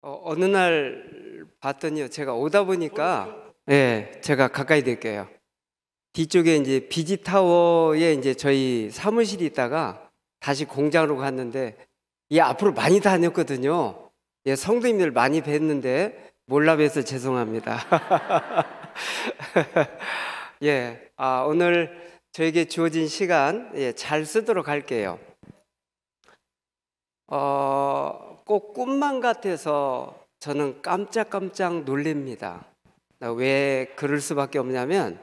어느 날 봤더니요, 제가 오다 보니까, 예, 제가 가까이 될게요. 뒤쪽에 이제 비지타워에 이제 저희 사무실이 있다가 다시 공장으로 갔는데, 예, 앞으로 많이 다녔거든요. 예, 성도님들 많이 뵀는데 몰라 뵈서 죄송합니다. 예, 오늘 저에게 주어진 시간, 예, 잘 쓰도록 할게요. 꼭 꿈만 같아서 저는 깜짝깜짝 놀랍니다. 왜 그럴 수밖에 없냐면,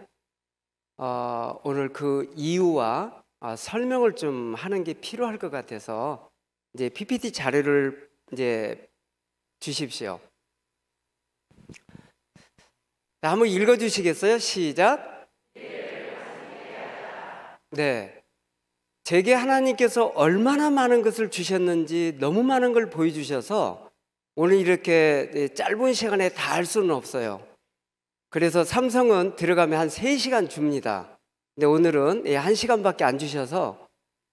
오늘 그 이유와 설명을 좀 하는 게 필요할 것 같아서 이제 PPT 자료를 이제 주십시오. 한번 읽어주시겠어요? 시작. 네. 제게 하나님께서 얼마나 많은 것을 주셨는지 너무 많은 걸 보여주셔서 오늘 이렇게 짧은 시간에 다 할 수는 없어요. 그래서 삼성은 들어가면 한 3시간 줍니다. 근데 오늘은 1시간밖에 안 주셔서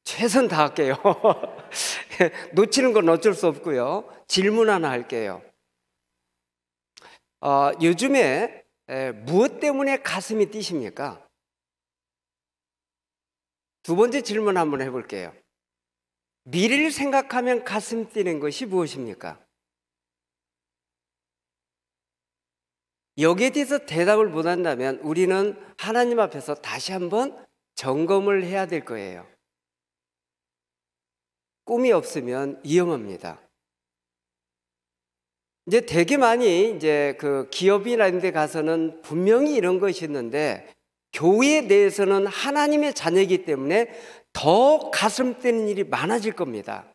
최선 다할게요. 놓치는 건 어쩔 수 없고요. 질문 하나 할게요. 요즘에 무엇 때문에 가슴이 뛰십니까? 두 번째 질문 한번 해볼게요. 미래를 생각하면 가슴 뛰는 것이 무엇입니까? 여기에 대해서 대답을 못한다면 우리는 하나님 앞에서 다시 한번 점검을 해야 될 거예요. 꿈이 없으면 위험합니다. 이제 되게 많이 이제 그 기업이나 이런 데 가서는 분명히 이런 것이 있는데, 교회에 대해서는 하나님의 자녀이기 때문에 더 가슴 뛰는 일이 많아질 겁니다.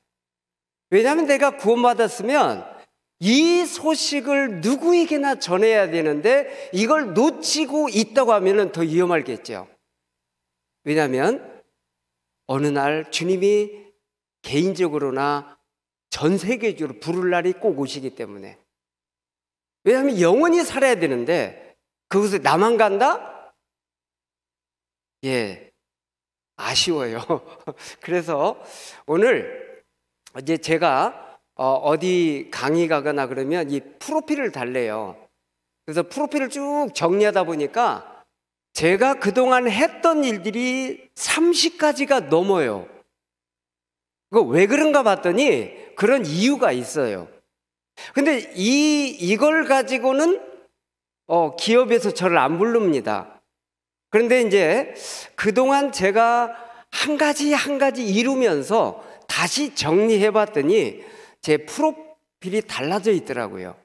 왜냐하면 내가 구원받았으면 이 소식을 누구에게나 전해야 되는데 이걸 놓치고 있다고 하면 더 위험하겠죠. 왜냐하면 어느 날 주님이 개인적으로나 전 세계적으로 부를 날이 꼭 오시기 때문에. 왜냐하면 영원히 살아야 되는데 그것을 나만 간다? 예, 아쉬워요. 그래서 오늘 이제 제가 어디 강의 가거나 그러면 이 프로필을 달래요. 그래서 프로필을 쭉 정리하다 보니까 제가 그동안 했던 일들이 30가지가 넘어요. 그거 왜 그런가 봤더니 그런 이유가 있어요. 근데 이걸 가지고는 기업에서 저를 안 부릅니다. 그런데 이제 그동안 제가 한 가지 한 가지 이루면서 다시 정리해 봤더니 제 프로필이 달라져 있더라고요.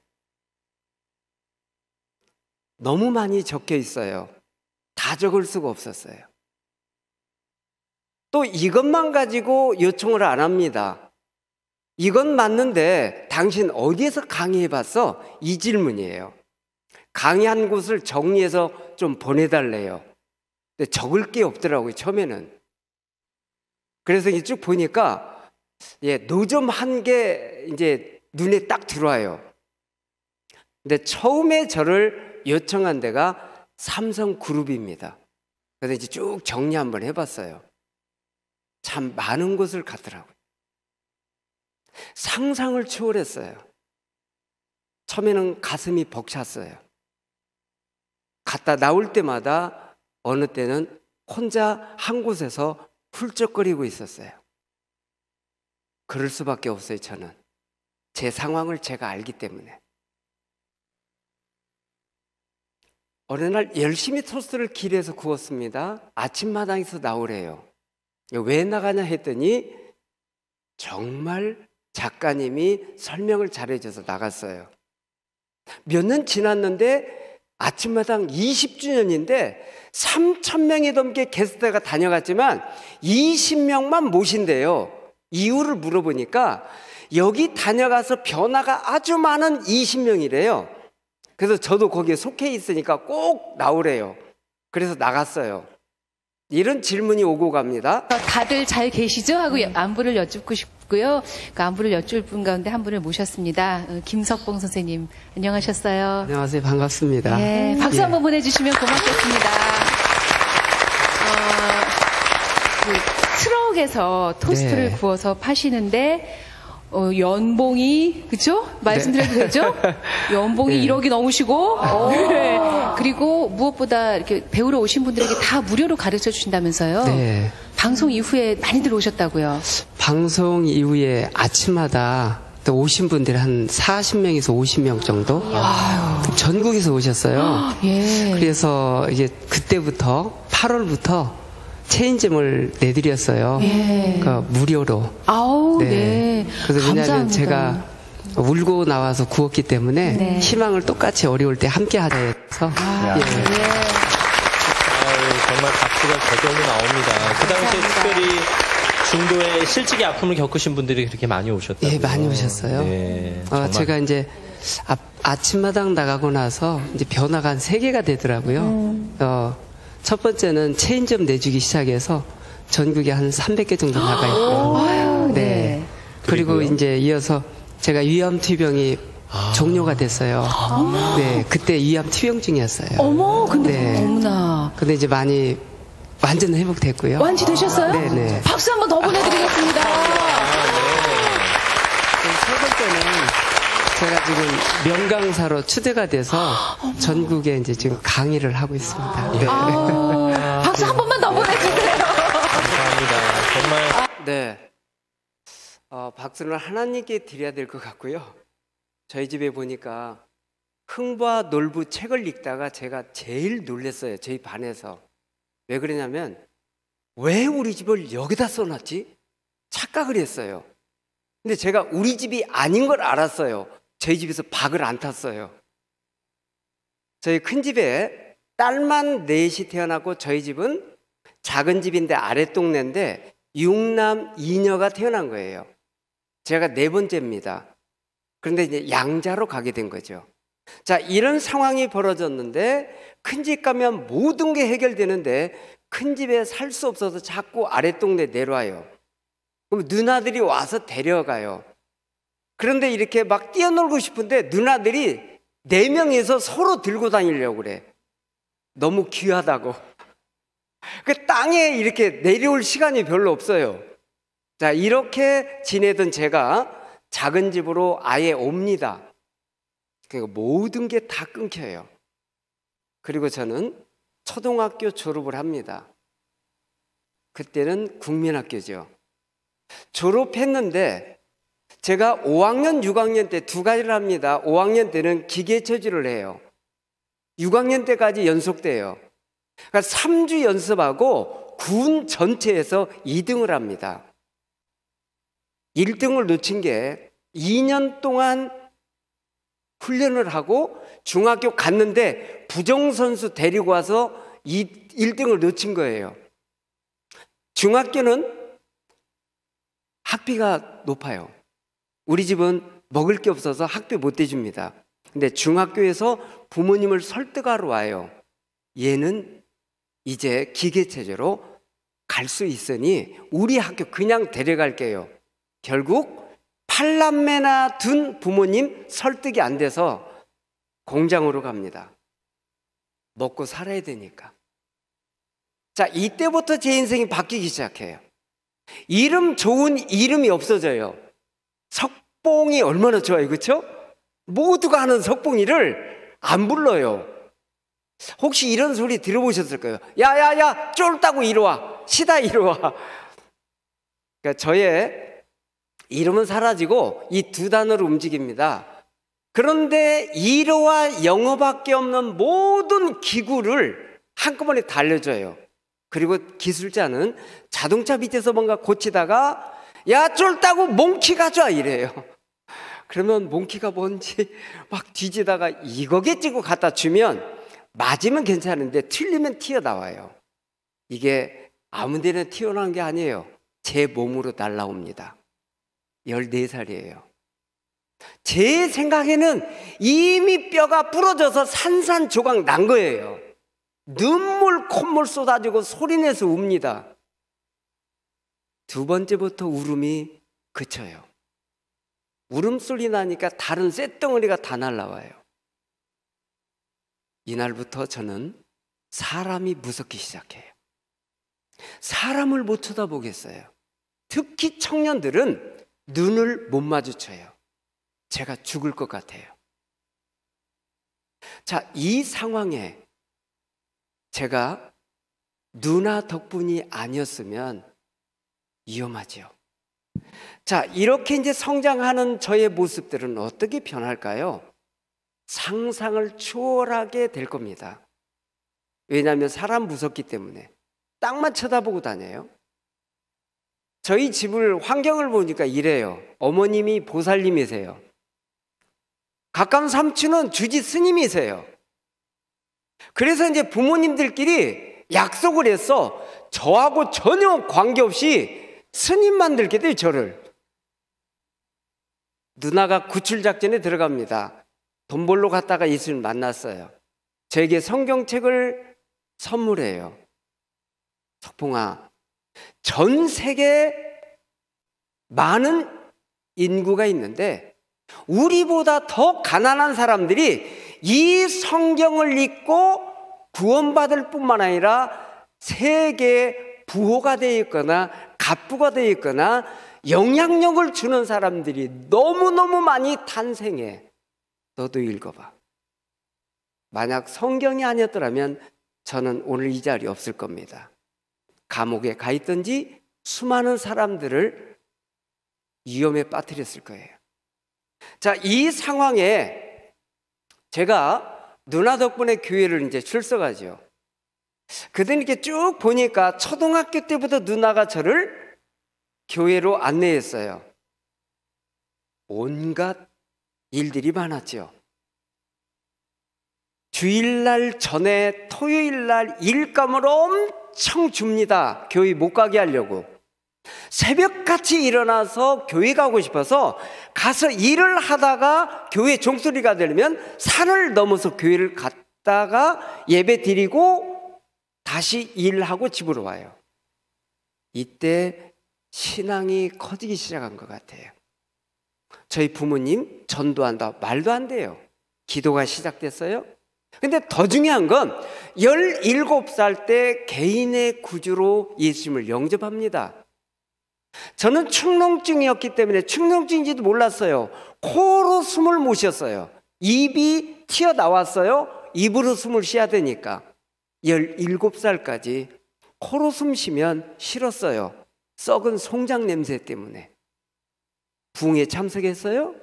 너무 많이 적혀 있어요. 다 적을 수가 없었어요. 또 이것만 가지고 요청을 안 합니다. 이건 맞는데 당신 어디에서 강의해 봤어? 이 질문이에요. 강의한 곳을 정리해서 좀 보내달래요. 근데 적을 게 없더라고요, 처음에는. 그래서 쭉 보니까 노점 한 게 이제 눈에 딱 들어와요. 근데 처음에 저를 요청한 데가 삼성그룹입니다. 그래서 이제 쭉 정리 한번 해봤어요. 참 많은 곳을 갔더라고요. 상상을 초월했어요. 처음에는 가슴이 벅찼어요. 갔다 나올 때마다 어느 때는 혼자 한 곳에서 훌쩍거리고 있었어요. 그럴 수밖에 없어요, 저는. 제 상황을 제가 알기 때문에. 어느 날 열심히 토스트를 길에서 구웠습니다. 아침마당에서 나오래요. 왜 나가냐 했더니 정말 작가님이 설명을 잘해줘서 나갔어요. 몇 년 지났는데 아침마당 20주년인데 3,000명이 넘게 게스트가 다녀갔지만 20명만 모신대요. 이유를 물어보니까 여기 다녀가서 변화가 아주 많은 20명이래요. 그래서 저도 거기에 속해 있으니까 꼭 나오래요. 그래서 나갔어요. 이런 질문이 오고 갑니다. 다들 잘 계시죠? 하고 안부를 여쭙고 싶고요. 그 안부를 여쭐 분 가운데 한 분을 모셨습니다. 김석봉 선생님, 안녕하셨어요? 안녕하세요. 반갑습니다. 네, 박수 한번 보내주시면 고맙겠습니다. 시장에서 토스트를 네. 구워서 파시는데 연봉이 그죠? 말씀드려도 되죠? 연봉이 네. 1억이 넘으시고 네. 그리고 무엇보다 이렇게 배우러 오신 분들에게 다 무료로 가르쳐 주신다면서요? 네. 방송 이후에 많이들 오셨다고요? 방송 이후에 아침마다 또 오신 분들이 한 40명에서 50명 정도 전국에서 오셨어요. 예. 그래서 이제 그때부터 8월부터 체인점을 내드렸어요. 예. 그러니까 무료로. 아우, 네. 그래서 왜냐하면 감사합니다. 제가 울고 나와서 구웠기 때문에 네. 희망을 똑같이 어려울 때 함께 하자 해서 예. 아유, 정말 박수가 저절로 나옵니다. 그 당시에 특별히 중도에 실직의 아픔을 겪으신 분들이 그렇게 많이 오셨다고요? 예, 많이 오셨어요. 네, 정말. 제가 이제 아침마당 나가고 나서 이제 변화가 한 3개가 되더라고요. 첫 번째는 체인점 내주기 시작해서 전국에 한 300개 정도 나가 있고요. 아유, 네. 네. 그리고 그리고요? 이제 이어서 제가 위암투병이 종료가 됐어요. 네, 그때 위암투병증이었어요. 어머, 근데 네. 어머나. 근데 이제 많이 완전 회복됐고요. 완치되셨어요? 네네. 박수 한번 더 보내드리겠습니다. 세 번째는 제가 지금 명강사로 추대가 돼서 전국에 이제 지금 강의를 하고 있습니다. 네. 박수 한 번만 더 보내주세요. 감사합니다. 정말. 네. 박수는 하나님께 드려야 될 것 같고요. 저희 집에 보니까 흥부와 놀부 책을 읽다가 제가 제일 놀랐어요. 저희 반에서. 왜 그러냐면 왜 우리 집을 여기다 써놨지? 착각을 했어요. 근데 제가 우리 집이 아닌 걸 알았어요. 저희 집에서 박을 안 탔어요. 저희 큰 집에 딸만 넷이 태어났고 저희 집은 작은 집인데 아랫동네인데 6남 2녀가 태어난 거예요. 제가 4번째입니다. 그런데 이제 양자로 가게 된 거죠. 자, 이런 상황이 벌어졌는데 큰 집 가면 모든 게 해결되는데 큰 집에 살 수 없어서 자꾸 아랫동네 내려와요. 그럼 누나들이 와서 데려가요. 그런데 이렇게 막 뛰어놀고 싶은데 누나들이 4명이서 서로 들고 다니려고 그래. 너무 귀하다고. 그 땅에 이렇게 내려올 시간이 별로 없어요. 자, 이렇게 지내던 제가 작은 집으로 아예 옵니다. 그러니까 모든 게 다 끊겨요. 그리고 저는 초등학교 졸업을 합니다. 그때는 국민학교죠. 졸업했는데 제가 5학년, 6학년 때 2가지를 합니다. 5학년 때는 기계체조를 해요. 6학년 때까지 연속돼요. 그러니까 3주 연습하고 군 전체에서 2등을 합니다. 1등을 놓친 게 2년 동안 훈련을 하고 중학교 갔는데 부정선수 데리고 와서 1등을 놓친 거예요. 중학교는 학비가 높아요. 우리 집은 먹을 게 없어서 학비 못 대줍니다. 근데 중학교에서 부모님을 설득하러 와요. 얘는 이제 기계체조로 갈 수 있으니 우리 학교 그냥 데려갈게요. 결국 8남매나 둔 부모님 설득이 안 돼서 공장으로 갑니다. 먹고 살아야 되니까. 자, 이때부터 제 인생이 바뀌기 시작해요. 이름 좋은 이름이 없어져요. 석봉이 얼마나 좋아요, 그렇죠? 모두가 하는 석봉이를 안 불러요. 혹시 이런 소리 들어보셨을 거예요. 야야야, 쫄다고 이리 와, 시다 이리 와. 그러니까 저의 이름은 사라지고 이 2단어로 움직입니다. 그런데 이로와 영어밖에 없는 모든 기구를 한꺼번에 다 알려줘요. 그리고 기술자는 자동차 밑에서 뭔가 고치다가 야, 쫄다고 몽키 가져와 이래요. 그러면 몽키가 뭔지 막 뒤지다가 이거겠지고 갖다 주면 맞으면 괜찮은데 틀리면 튀어나와요. 이게 아무 데나 튀어나온 게 아니에요. 제 몸으로 날라옵니다. 14살이에요. 제 생각에는 이미 뼈가 부러져서 산산조각 난 거예요. 눈물 콧물 쏟아지고 소리내서 웁니다. 2번째부터 울음이 그쳐요. 울음소리 나니까 다른 쇳덩어리가 다 날라와요. 이날부터 저는 사람이 무섭기 시작해요. 사람을 못 쳐다보겠어요. 특히 청년들은 눈을 못 마주쳐요. 제가 죽을 것 같아요. 자, 이 상황에 제가 누나 덕분이 아니었으면 위험하죠. 자, 이렇게 이제 성장하는 저의 모습들은 어떻게 변할까요? 상상을 초월하게 될 겁니다. 왜냐하면 사람 무섭기 때문에 땅만 쳐다보고 다녀요. 저희 집을 환경을 보니까 이래요. 어머님이 보살님이세요. 가까운 삼촌은 주지 스님이세요. 그래서 이제 부모님들끼리 약속을 해서 저하고 전혀 관계없이 스님만 들게 돼요, 저를. 누나가 구출작전에 들어갑니다. 돈 벌러 갔다가 예수님 만났어요. 저에게 성경책을 선물해요. 석봉아, 전 세계에 많은 인구가 있는데 우리보다 더 가난한 사람들이 이 성경을 읽고 구원받을 뿐만 아니라 세계에 부호가 되어 있거나 갑부가 되어 있거나 영향력을 주는 사람들이 너무너무 많이 탄생해. 너도 읽어봐. 만약 성경이 아니었더라면 저는 오늘 이 자리에 없을 겁니다. 감옥에 가 있든지 수많은 사람들을 위험에 빠뜨렸을 거예요. 자, 이 상황에 제가 누나 덕분에 교회를 이제 출석하죠. 그때 이렇게 쭉 보니까 초등학교 때부터 누나가 저를 교회로 안내했어요. 온갖 일들이 많았죠. 주일날 전에 토요일날 일감을 엄청 줍니다. 교회 못 가게 하려고. 새벽같이 일어나서 교회 가고 싶어서 가서 일을 하다가 교회 종소리가 들리면 산을 넘어서 교회를 갔다가 예배 드리고 다시 일하고 집으로 와요. 이때 신앙이 커지기 시작한 것 같아요. 저희 부모님 전도한다 말도 안 돼요. 기도가 시작됐어요. 근데 더 중요한 건 17살 때 개인의 구주로 예수님을 영접합니다. 저는 축농증이었기 때문에 축농증인지도 몰랐어요. 코로 숨을 못 쉬었어요. 입이 튀어나왔어요. 입으로 숨을 쉬어야 되니까 17살까지 코로 숨 쉬면 싫었어요. 썩은 송장 냄새 때문에. 부흥에 참석했어요?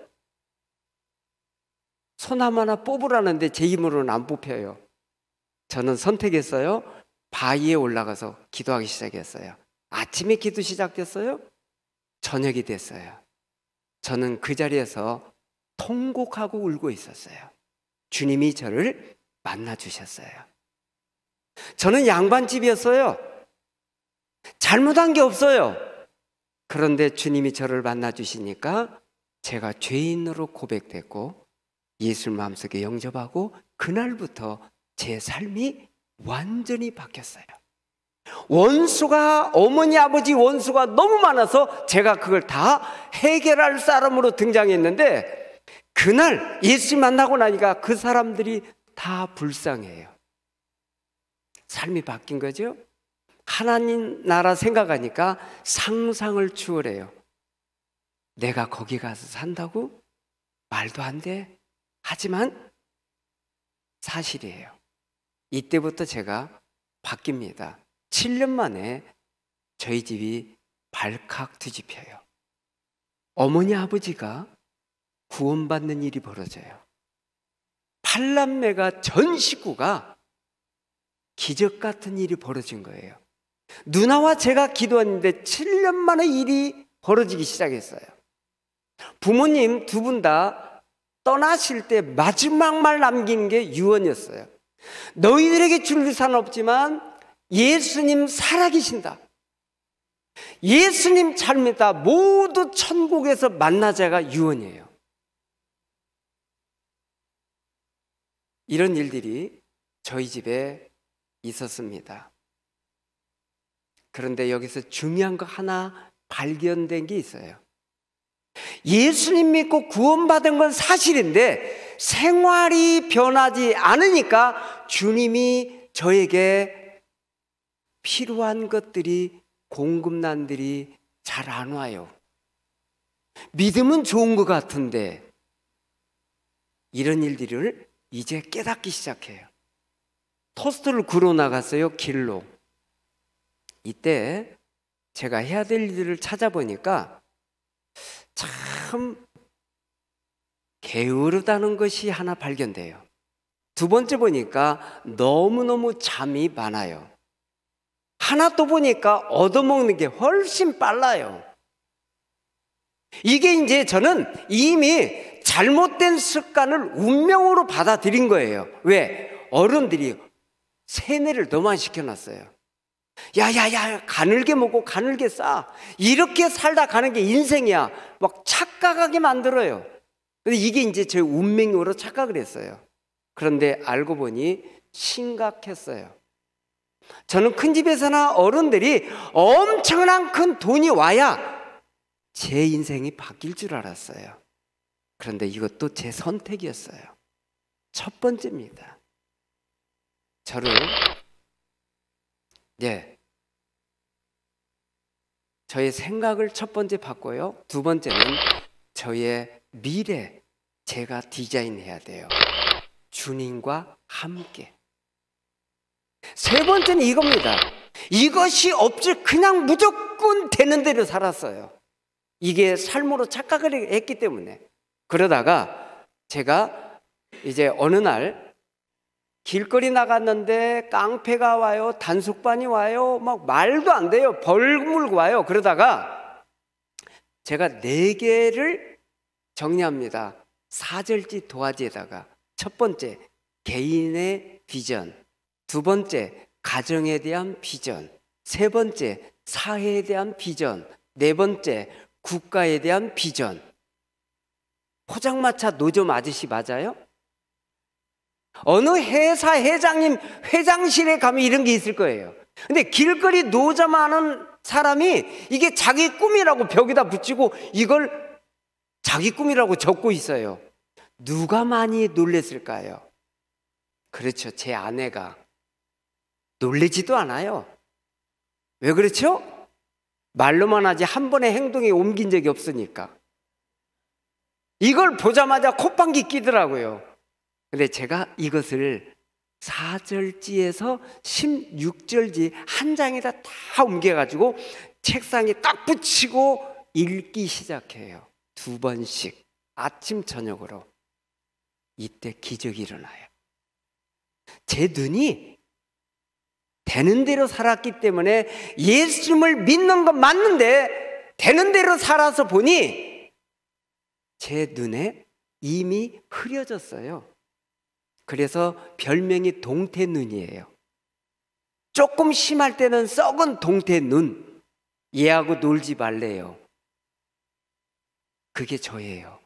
소나무 하나 뽑으라는데 제 힘으로는 안 뽑혀요. 저는 선택했어요. 바위에 올라가서 기도하기 시작했어요. 아침에 기도 시작됐어요. 저녁이 됐어요. 저는 그 자리에서 통곡하고 울고 있었어요. 주님이 저를 만나주셨어요. 저는 양반집이었어요. 잘못한 게 없어요. 그런데 주님이 저를 만나주시니까 제가 죄인으로 고백됐고 예수를 마음속에 영접하고 그날부터 제 삶이 완전히 바뀌었어요. 원수가, 어머니 아버지 원수가 너무 많아서 제가 그걸 다 해결할 사람으로 등장했는데 그날 예수 만나고 나니까 그 사람들이 다 불쌍해요. 삶이 바뀐 거죠. 하나님 나라 생각하니까 상상을 추월해요. 내가 거기 가서 산다고? 말도 안 돼. 하지만 사실이에요. 이때부터 제가 바뀝니다. 7년 만에 저희 집이 발칵 뒤집혀요. 어머니 아버지가 구원받는 일이 벌어져요. 8남매가 전 식구가 기적 같은 일이 벌어진 거예요. 누나와 제가 기도했는데 7년 만에 일이 벌어지기 시작했어요. 부모님 두 분 다 떠나실 때 마지막 말 남기는 게 유언이었어요. 너희들에게 줄 유산 없지만 예수님 살아계신다. 예수님 잘 믿다. 모두 천국에서 만나자가 유언이에요. 이런 일들이 저희 집에 있었습니다. 그런데 여기서 중요한 거 하나 발견된 게 있어요. 예수님 믿고 구원받은 건 사실인데 생활이 변하지 않으니까 주님이 저에게 필요한 것들이, 공급난들이 잘 안 와요. 믿음은 좋은 것 같은데 이런 일들을 이제 깨닫기 시작해요. 토스트를 구러 나갔어요, 길로. 이때 제가 해야 될 일들을 찾아보니까 참 게으르다는 것이 하나 발견돼요. 두 번째 보니까 너무너무 잠이 많아요. 하나 또 보니까 얻어먹는 게 훨씬 빨라요. 이게 이제 저는 이미 잘못된 습관을 운명으로 받아들인 거예요. 왜? 어른들이 세뇌를 너무 많이 시켜놨어요. 야야야, 가늘게 먹고 가늘게 싸. 이렇게 살다 가는 게 인생이야. 막 착각하게 만들어요. 근데 이게 이제 제 운명으로 착각을 했어요. 그런데 알고 보니 심각했어요. 저는 큰 집에서나 어른들이 엄청난 큰 돈이 와야 제 인생이 바뀔 줄 알았어요. 그런데 이것도 제 선택이었어요. 첫 번째입니다. 저를 저의 생각을 첫 번째 바꿔요. 두 번째는 저의 미래, 제가 디자인해야 돼요. 주님과 함께. 세 번째는 이겁니다. 이것이 없이 그냥 무조건 되는 대로 살았어요. 이게 삶으로 착각을 했기 때문에. 그러다가 제가 이제 어느 날 길거리 나갔는데 깡패가 와요, 단속반이 와요, 막 말도 안 돼요. 벌 물고 와요. 그러다가 제가 4개를 정리합니다. 사절지 도화지에다가. 첫 번째, 개인의 비전. 두 번째, 가정에 대한 비전. 세 번째, 사회에 대한 비전. 네 번째, 국가에 대한 비전. 포장마차 노점 아저씨 맞아요? 어느 회사 회장님 회장실에 가면 이런 게 있을 거예요. 근데 길거리 노점하는 사람이 이게 자기 꿈이라고 벽에다 붙이고 이걸 자기 꿈이라고 적고 있어요. 누가 많이 놀랬을까요? 그렇죠. 제 아내가. 놀래지도 않아요. 왜 그렇죠? 말로만 하지 한 번의 행동에 옮긴 적이 없으니까. 이걸 보자마자 콧방귀 끼더라고요. 근데 제가 이것을 4절지에서 16절지 한 장에다 다 옮겨가지고 책상에 딱 붙이고 읽기 시작해요. 2번씩 아침 저녁으로. 이때 기적이 일어나요. 제 눈이 되는 대로 살았기 때문에 예수님을 믿는 건 맞는데 되는 대로 살아서 보니 제 눈에 이미 흐려졌어요. 그래서 별명이 동태눈이에요. 조금 심할 때는 썩은 동태눈. 얘하고 놀지 말래요. 그게 저예요.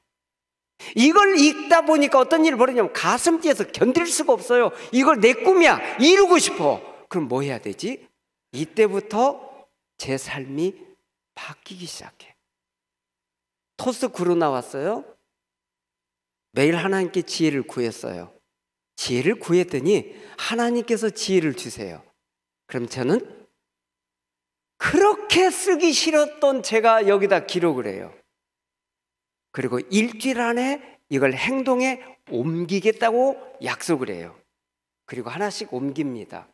이걸 읽다 보니까 어떤 일이 벌어지냐면 가슴 뛰어서 견딜 수가 없어요. 이걸 내 꿈이야. 이루고 싶어. 그럼 뭐 해야 되지? 이때부터 제 삶이 바뀌기 시작해. 토스 구로 나왔어요. 매일 하나님께 지혜를 구했어요. 지혜를 구했더니 하나님께서 지혜를 주세요. 그럼 저는 그렇게 쓰기 싫었던 제가 여기다 기록을 해요. 그리고 일주일 안에 이걸 행동에 옮기겠다고 약속을 해요. 그리고 하나씩 옮깁니다.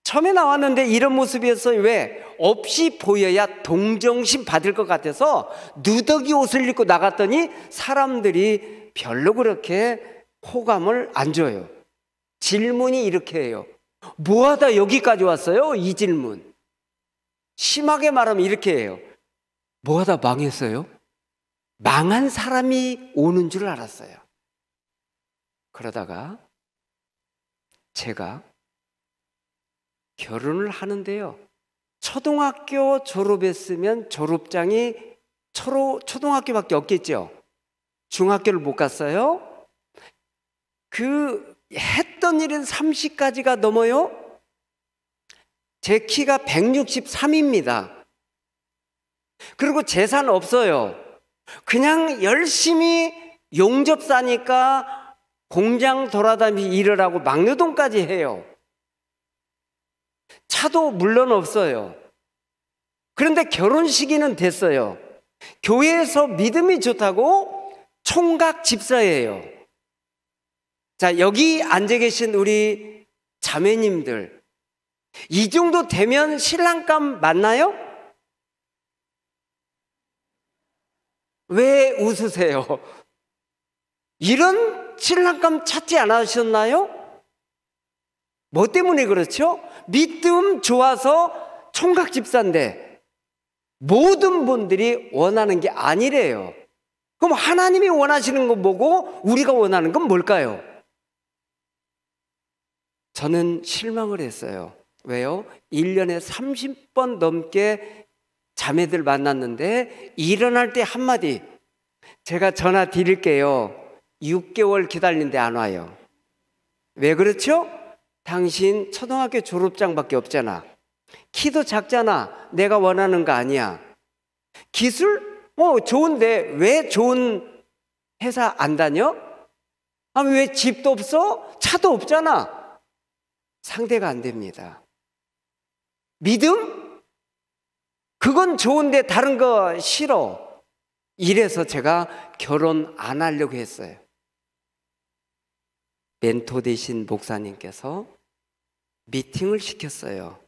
처음에 나왔는데 이런 모습이었어요. 왜? 없이 보여야 동정심 받을 것 같아서 누더기 옷을 입고 나갔더니 사람들이 별로 그렇게 호감을 안 줘요. 질문이 이렇게 해요. 뭐하다 여기까지 왔어요? 이 질문. 심하게 말하면 이렇게 해요. 뭐하다 망했어요? 망한 사람이 오는 줄 알았어요. 그러다가 제가 결혼을 하는데요. 초등학교 졸업했으면 졸업장이 초등학교밖에 없겠죠. 중학교를 못 갔어요. 그 했던 일은 30가지가 넘어요. 제 키가 163입니다. 그리고 재산 없어요. 그냥 열심히 용접 사니까 공장 돌아다니면서 일을 하고 막노동까지 해요. 차도 물론 없어요. 그런데 결혼 시기는 됐어요. 교회에서 믿음이 좋다고 총각 집사예요. 자, 여기 앉아 계신 우리 자매님들, 이 정도 되면 신랑감 맞나요? 왜 웃으세요? 이런 신랑감 찾지 않으셨나요? 뭐 때문에 그렇죠? 믿음 좋아서 총각 집사인데 모든 분들이 원하는 게 아니래요. 그럼 하나님이 원하시는 거 보고 우리가 원하는 건 뭘까요? 저는 실망을 했어요. 왜요? 1년에 30번 넘게 자매들 만났는데 일어날 때 한마디, 제가 전화 드릴게요. 6개월 기다리는데 안 와요. 왜 그렇죠? 당신 초등학교 졸업장밖에 없잖아. 키도 작잖아. 내가 원하는 거 아니야. 기술? 좋은데 왜 좋은 회사 안 다녀? 왜 집도 없어? 차도 없잖아. 상대가 안 됩니다. 믿음? 그건 좋은데 다른 거 싫어. 이래서 제가 결혼 안 하려고 했어요. 멘토 되신 목사님께서 미팅을 시켰어요.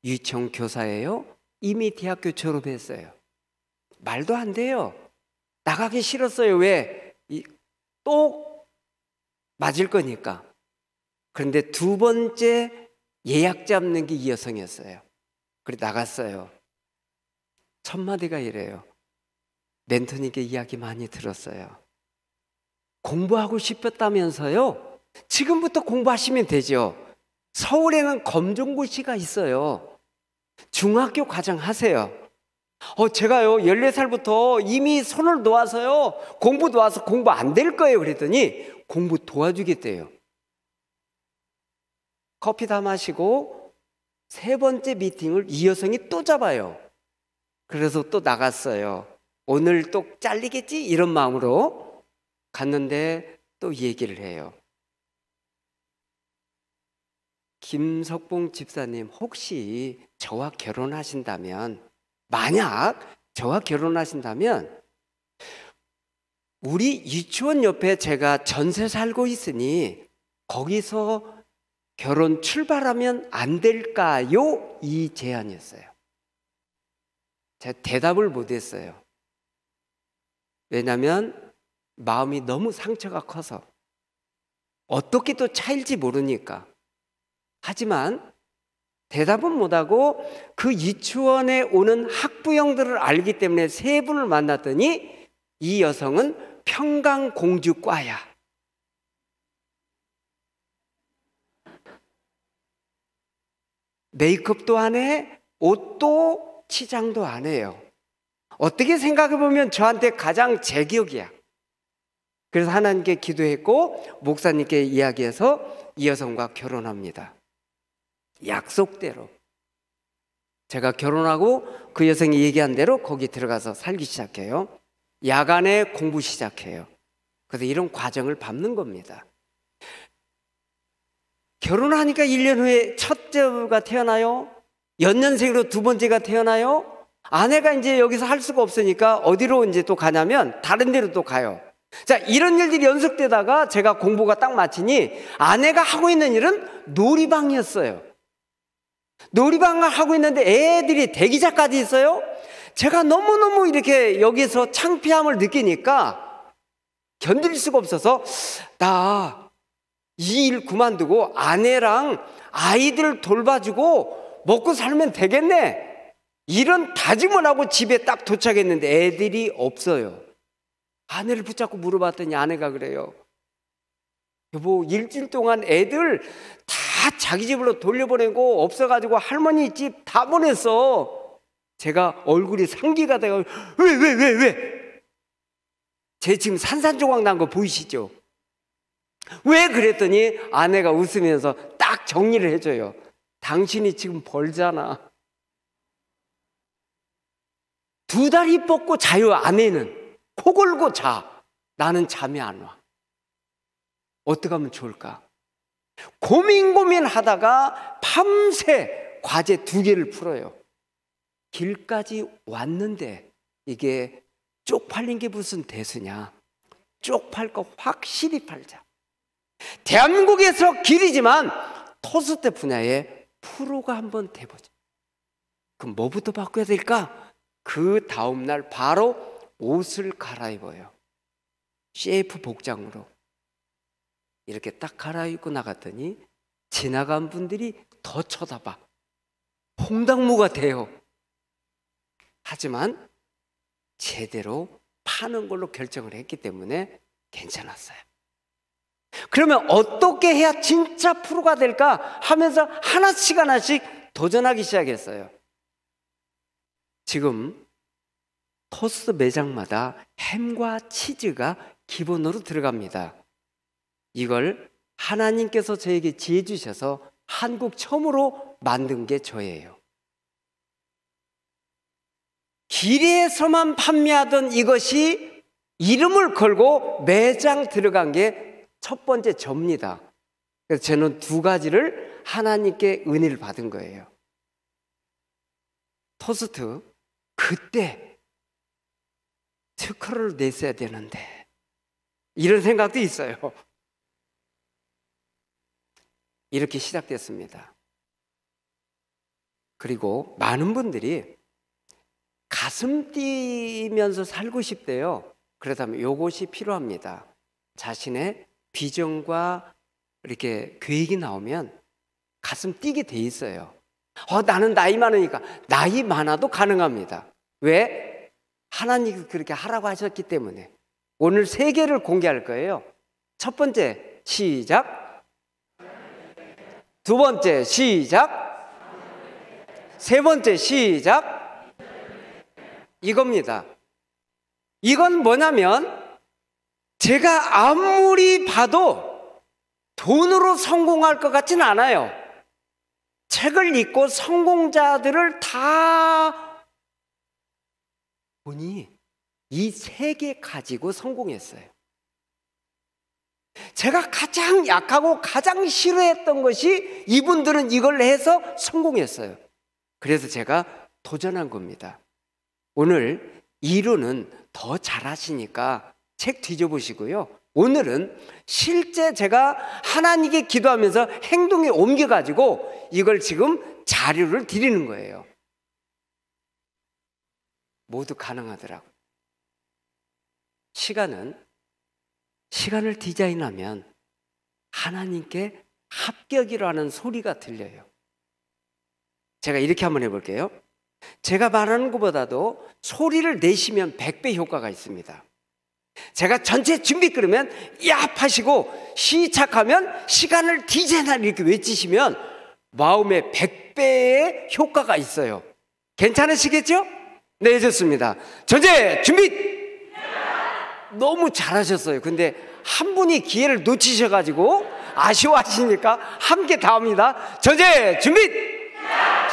유치원 교사예요. 이미 대학교 졸업했어요. 말도 안 돼요. 나가기 싫었어요. 왜? 또 맞을 거니까. 그런데 두 번째 예약 잡는 게 이 여성이었어요. 그래 나갔어요. 첫 마디가 이래요. 멘토님께 이야기 많이 들었어요. 공부하고 싶었다면서요? 지금부터 공부하시면 되죠. 서울에는 검정고시가 있어요. 중학교 과정 하세요. 제가요 14살부터 이미 손을 놓아서요 공부 도와서 공부 안 될 거예요. 그랬더니 공부 도와주겠대요. 커피 다 마시고 세 번째 미팅을 이 여성이 또 잡아요. 그래서 또 나갔어요. 오늘 또 잘리겠지? 이런 마음으로 갔는데 또 얘기를 해요. 김석봉 집사님, 혹시 저와 결혼하신다면, 만약 저와 결혼하신다면 우리 유치원 옆에 제가 전세 살고 있으니 거기서 결혼 출발하면 안 될까요? 이 제안이었어요. 제가 대답을 못했어요. 왜냐하면 마음이 너무 상처가 커서 어떻게 또 차일지 모르니까. 하지만 대답은 못하고 그 유치원에 오는 학부형들을 알기 때문에 세 분을 만났더니 이 여성은 평강공주과야. 메이크업도 안 해, 옷도 치장도 안 해요. 어떻게 생각해 보면 저한테 가장 제격이야. 그래서 하나님께 기도했고 목사님께 이야기해서 이 여성과 결혼합니다. 약속대로. 제가 결혼하고 그 여성이 얘기한 대로 거기 들어가서 살기 시작해요. 야간에 공부 시작해요. 그래서 이런 과정을 밟는 겁니다. 결혼하니까 1년 후에 첫째가 태어나요. 연년생으로 두 번째가 태어나요. 아내가 이제 여기서 할 수가 없으니까 어디로 이제 또 가냐면 다른 데로 또 가요. 자, 이런 일들이 연속되다가 제가 공부가 딱 마치니 아내가 하고 있는 일은 놀이방이었어요. 놀이방을 하고 있는데 애들이 대기자까지 있어요. 제가 너무너무 이렇게 여기서 창피함을 느끼니까 견딜 수가 없어서 나 이 일 그만두고 아내랑 아이들 돌봐주고 먹고 살면 되겠네. 이런 다짐을 하고 집에 딱 도착했는데 애들이 없어요. 아내를 붙잡고 물어봤더니 아내가 그래요. 여보, 일주일 동안 애들 다 자기 집으로 돌려보내고 없어가지고 할머니 집 다 보냈어. 제가 얼굴이 상기가 돼요. 왜? 제 지금 산산조각 난 거 보이시죠? 왜 그랬더니 아내가 웃으면서 딱 정리를 해줘요. 당신이 지금 벌잖아. 두 다리 뻗고 자요. 아내는 코 골고 자. 나는 잠이 안 와. 어떻게 하면 좋을까? 고민하다가 밤새 과제 2개를 풀어요. 길까지 왔는데 이게 쪽팔린 게 무슨 대수냐. 쪽팔 거 확실히 팔자. 대한민국에서 길이지만 토스트 분야에 프로가 한번 돼보자. 그럼 뭐부터 바꿔야 될까? 그 다음날 바로 옷을 갈아입어요. 셰프 복장으로 이렇게 딱 갈아입고 나갔더니 지나간 분들이 더 쳐다봐. 홍당무가 돼요. 하지만 제대로 파는 걸로 결정을 했기 때문에 괜찮았어요. 그러면 어떻게 해야 진짜 프로가 될까 하면서 하나씩 도전하기 시작했어요. 지금 토스트 매장마다 햄과 치즈가 기본으로 들어갑니다. 이걸 하나님께서 저에게 지혜 주셔서 한국 처음으로 만든 게 저예요. 길에서만 판매하던 이것이 이름을 걸고 매장 들어간 게 첫 번째 접니다. 그래서 저는 두 가지를 하나님께 은혜를 받은 거예요. 토스트 그때 특허를 냈어야 되는데 이런 생각도 있어요. 이렇게 시작됐습니다. 그리고 많은 분들이 가슴 뛰면서 살고 싶대요. 그렇다면 이것이 필요합니다. 자신의 비전과 이렇게 계획이 나오면 가슴 뛰게 돼 있어요. 나는 나이 많으니까. 나이 많아도 가능합니다. 왜? 하나님이 그렇게 하라고 하셨기 때문에. 오늘 3개를 공개할 거예요. 첫 번째 시작. 두 번째 시작. 세 번째 시작. 이겁니다. 이건 뭐냐면 제가 아무리 봐도 돈으로 성공할 것 같진 않아요. 책을 읽고 성공자들을 다 보니 이 3개 가지고 성공했어요. 제가 가장 약하고 가장 싫어했던 것이 이분들은 이걸 해서 성공했어요. 그래서 제가 도전한 겁니다. 오늘 이루는 더 잘하시니까 책 뒤져보시고요. 오늘은 실제 제가 하나님께 기도하면서 행동에 옮겨가지고 이걸 지금 자료를 드리는 거예요. 모두 가능하더라고요. 시간을 디자인하면 하나님께 합격이라는 소리가 들려요. 제가 이렇게 한번 해볼게요. 제가 말하는 것보다도 소리를 내시면 100배 효과가 있습니다. 제가 전체 준비 끊으면 야 하시고 시작하면 시간을 디자인하는 이렇게 외치시면 마음에 100배의 효과가 있어요. 괜찮으시겠죠? 네, 좋습니다. 전체 준비! 너무 잘하셨어요. 근데 한 분이 기회를 놓치셔가지고 아쉬워하시니까 함께 다 합니다. 전체 준비!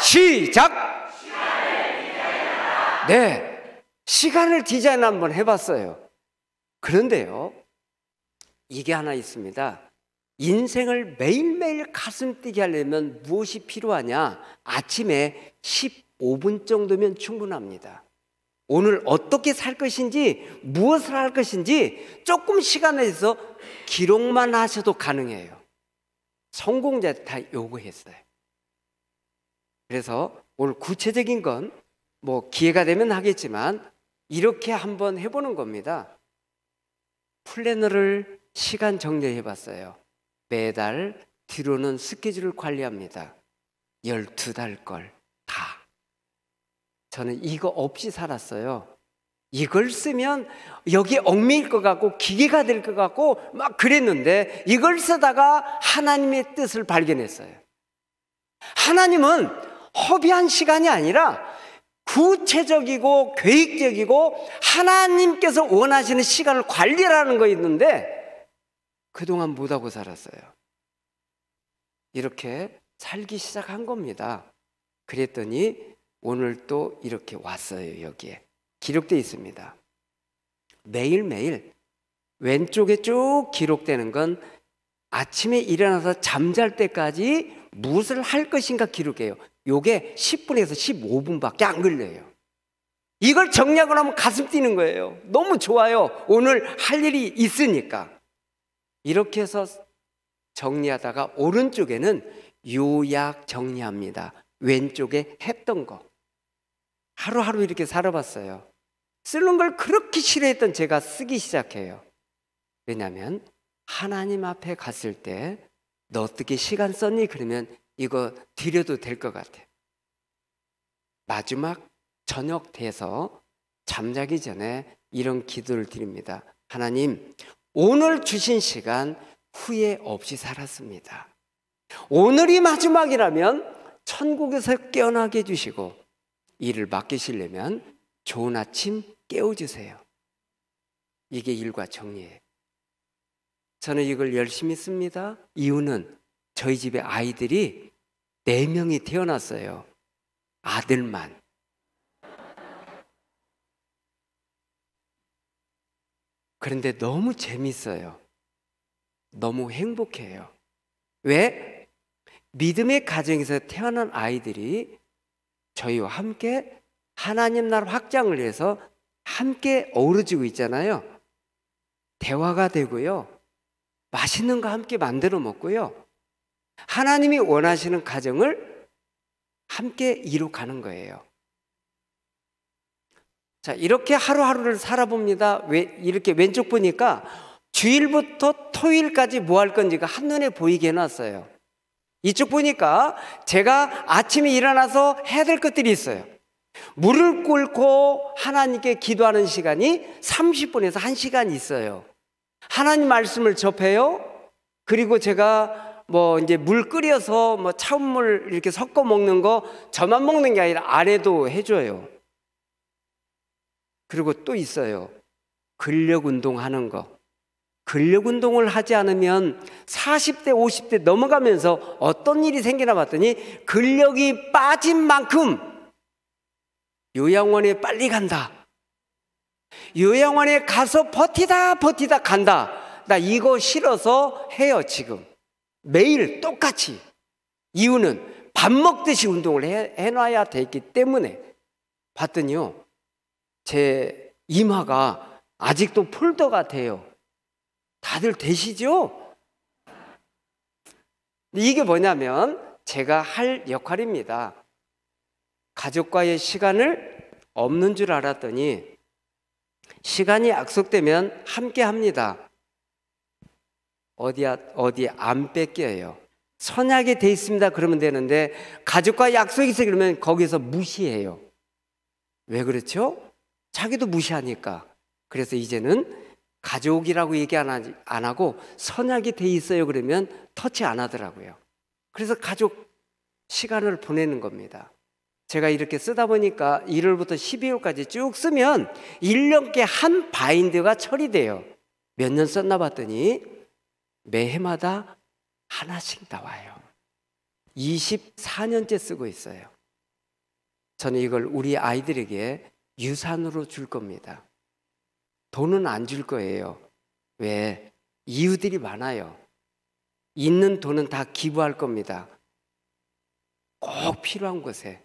시작! 네, 시간을 디자인 한번 해봤어요. 그런데요, 이게 하나 있습니다. 인생을 매일매일 가슴 뛰게 하려면 무엇이 필요하냐? 아침에 15분 정도면 충분합니다. 오늘 어떻게 살 것인지, 무엇을 할 것인지 조금 시간을 내서 기록만 하셔도 가능해요. 성공자 다 요구했어요. 그래서 오늘 구체적인 건 뭐 기회가 되면 하겠지만 이렇게 한번 해보는 겁니다. 플래너를 시간 정리해 봤어요. 매달 뒤로는 스케줄을 관리합니다. 12달 걸 다. 저는 이거 없이 살았어요. 이걸 쓰면 여기 얽매일 것 같고 기계가 될 것 같고 막 그랬는데 이걸 쓰다가 하나님의 뜻을 발견했어요. 하나님은 허비한 시간이 아니라 구체적이고 계획적이고 하나님께서 원하시는 시간을 관리하는 거 있는데 그동안 못하고 살았어요. 이렇게 살기 시작한 겁니다. 그랬더니 오늘 또 이렇게 왔어요. 여기에 기록되어 있습니다. 매일매일 왼쪽에 쭉 기록되는 건 아침에 일어나서 잠잘 때까지 무엇을 할 것인가 기록해요. 요게 10분에서 15분밖에 안 걸려요. 이걸 정리하고 나면 가슴 뛰는 거예요. 너무 좋아요. 오늘 할 일이 있으니까. 이렇게 해서 정리하다가 오른쪽에는 요약 정리합니다. 왼쪽에 했던 거. 하루하루 이렇게 살아봤어요. 쓰는 걸 그렇게 싫어했던 제가 쓰기 시작해요. 왜냐하면 하나님 앞에 갔을 때 너 어떻게 시간 썼니? 그러면 이거 드려도 될 것 같아요. 마지막 저녁 돼서 잠자기 전에 이런 기도를 드립니다. 하나님, 오늘 주신 시간 후회 없이 살았습니다. 오늘이 마지막이라면 천국에서 깨어나게 해주시고 일을 맡기시려면 좋은 아침 깨워주세요. 이게 일과 정리예요. 저는 이걸 열심히 씁니다. 이유는 저희 집에 아이들이 4명이 태어났어요. 아들만. 그런데 너무 재밌어요. 너무 행복해요. 왜? 믿음의 가정에서 태어난 아이들이 저희와 함께 하나님 나라 확장을 위해서 함께 어우러지고 있잖아요. 대화가 되고요. 맛있는 거 함께 만들어 먹고요. 하나님이 원하시는 가정을 함께 이루어가는 거예요. 자, 이렇게 하루하루를 살아봅니다. 이렇게 왼쪽 보니까 주일부터 토요일까지 뭐 할 건지가 한눈에 보이게 해놨어요. 이쪽 보니까 제가 아침에 일어나서 해야 될 것들이 있어요. 물을 끓고 하나님께 기도하는 시간이 30분에서 1시간 있어요. 하나님 말씀을 접해요. 그리고 제가 뭐 이제 물 끓여서 뭐 차음물 이렇게 섞어 먹는 거 저만 먹는 게 아니라 아내도 해줘요. 그리고 또 있어요. 근력 운동하는 거. 근력 운동을 하지 않으면 40대, 50대 넘어가면서 어떤 일이 생기나 봤더니 근력이 빠진 만큼 요양원에 빨리 간다. 요양원에 가서 버티다 간다. 나 이거 싫어서 해요, 지금. 매일 똑같이. 이유는 밥 먹듯이 운동을 해놔야 되기 때문에. 봤더니요, 제 이마가 아직도 폴더가 돼요. 다들 되시죠? 이게 뭐냐면 제가 할 역할입니다. 가족과의 시간을 없는 줄 알았더니 시간이 약속되면 함께 합니다. 어디 안 뺏겨요. 선약이 돼 있습니다. 그러면 되는데 가족과 약속이 있어 그러면 거기서 무시해요. 왜 그렇죠? 자기도 무시하니까. 그래서 이제는 가족이라고 얘기 안 하고 선약이 돼 있어요. 그러면 터치 안 하더라고요. 그래서 가족 시간을 보내는 겁니다. 제가 이렇게 쓰다 보니까 1월부터 12월까지 쭉 쓰면 1년께 한 바인드가 처리돼요. 몇 년 썼나 봤더니 매해마다 하나씩 나와요. 24년째 쓰고 있어요. 저는 이걸 우리 아이들에게 유산으로 줄 겁니다. 돈은 안 줄 거예요. 왜? 이유들이 많아요. 있는 돈은 다 기부할 겁니다. 꼭 필요한 곳에.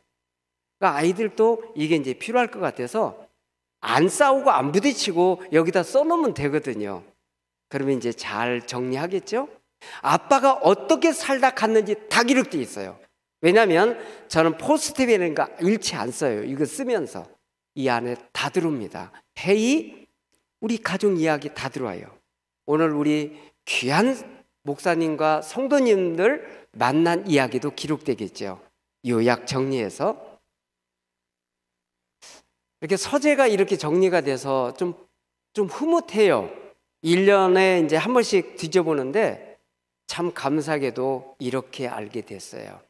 그러니까 아이들도 이게 이제 필요할 것 같아서 안 싸우고 안 부딪히고 여기다 써놓으면 되거든요. 그러면 이제 잘 정리하겠죠? 아빠가 어떻게 살다 갔는지 다 기록되어 있어요. 왜냐하면 저는 포스트잇이라는 거 일치 안 써요. 이거 쓰면서 이 안에 다 들어옵니다. 회의, 우리 가족 이야기 다 들어와요. 오늘 우리 귀한 목사님과 성도님들 만난 이야기도 기록되겠죠. 요약 정리해서 이렇게 서재가 이렇게 정리가 돼서 좀 흐뭇해요. 1년에 이제 한 번씩 뒤져보는데 참 감사하게도 이렇게 알게 됐어요.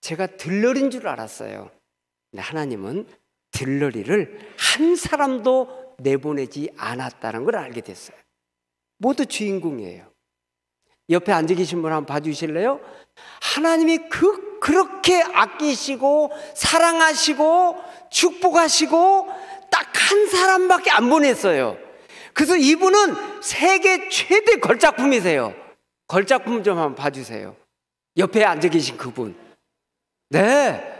제가 들러리인 줄 알았어요. 근데 하나님은 들러리를 한 사람도 내보내지 않았다는 걸 알게 됐어요. 모두 주인공이에요. 옆에 앉아 계신 분 한번 봐주실래요? 하나님이 그렇게 아끼시고 사랑하시고 축복하시고 딱 한 사람밖에 안 보냈어요. 그래서 이분은 세계 최대 걸작품이세요. 걸작품 좀 한번 봐주세요. 옆에 앉아 계신 그분. 네.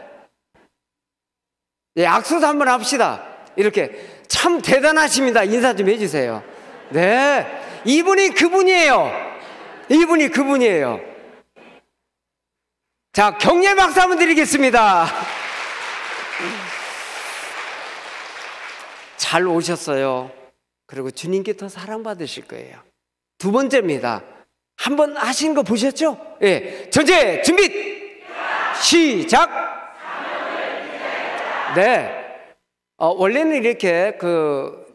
네, 악수도 한번 합시다. 이렇게 참 대단하십니다. 인사 좀 해주세요. 네, 이분이 그분이에요. 이분이 그분이에요. 자, 격려 박수 한번 드리겠습니다. 잘 오셨어요. 그리고 주님께 더 사랑받으실 거예요. 두 번째입니다. 한번 하신 거 보셨죠? 예. 전체 준비 시작. 네. 원래는 이렇게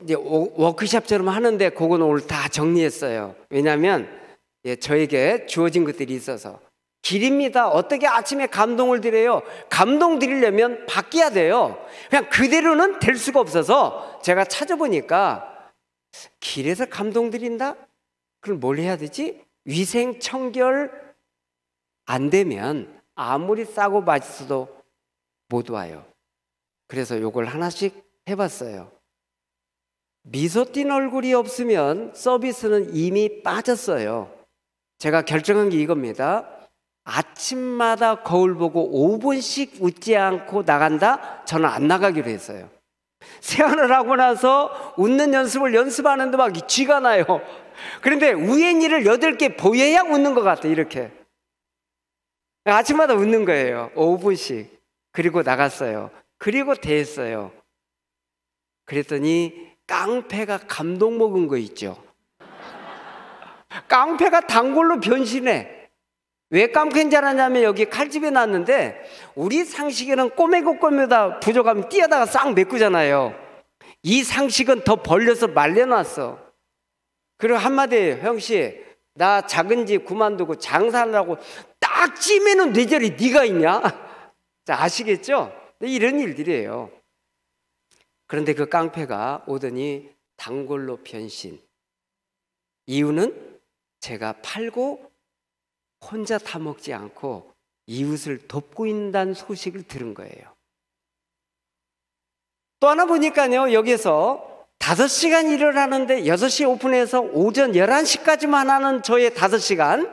이제 워크숍처럼 하는데 그거는 오늘 다 정리했어요. 왜냐하면 저에게 주어진 것들이 있어서. 길입니다. 어떻게 아침에 감동을 드려요? 감동 드리려면 바뀌어야 돼요. 그냥 그대로는 될 수가 없어서 제가 찾아보니까 길에서 감동 드린다? 그럼 뭘 해야 되지? 위생 청결 안 되면 아무리 싸고 맛있어도 못 와요. 그래서 요걸 하나씩 해봤어요. 미소 띈 얼굴이 없으면 서비스는 이미 빠졌어요. 제가 결정한 게 이겁니다. 아침마다 거울 보고 5분씩 웃지 않고 나간다? 저는 안 나가기로 했어요. 세안을 하고 나서 웃는 연습하는데 막 쥐가 나요. 그런데 우연히를 8개 보여야 웃는 것 같아요. 이렇게 아침마다 웃는 거예요. 5분씩. 그리고 나갔어요. 그리고 대했어요. 그랬더니 깡패가 감동 먹은 거 있죠. 깡패가 단골로 변신해. 왜 깡패인 줄 알았냐면 여기 칼집에 놨는데 우리 상식에는 꼬매고 꼬매다 부족하면 뛰어다가 싹 메꾸잖아요. 이 상식은 더 벌려서 말려놨어. 그리고 한마디, 형씨 나 작은 집 그만두고 장사하려고 딱 찌매는 뇌절이 네가 있냐? 자, 아시겠죠? 이런 일들이에요. 그런데 그 깡패가 오더니 단골로 변신. 이유는 제가 팔고 혼자 타먹지 않고 이웃을 돕고 있다는 소식을 들은 거예요. 또 하나 보니까요, 여기서 5시간 일을 하는데 6시 오픈해서 오전 11시까지만 하는 저의 5시간,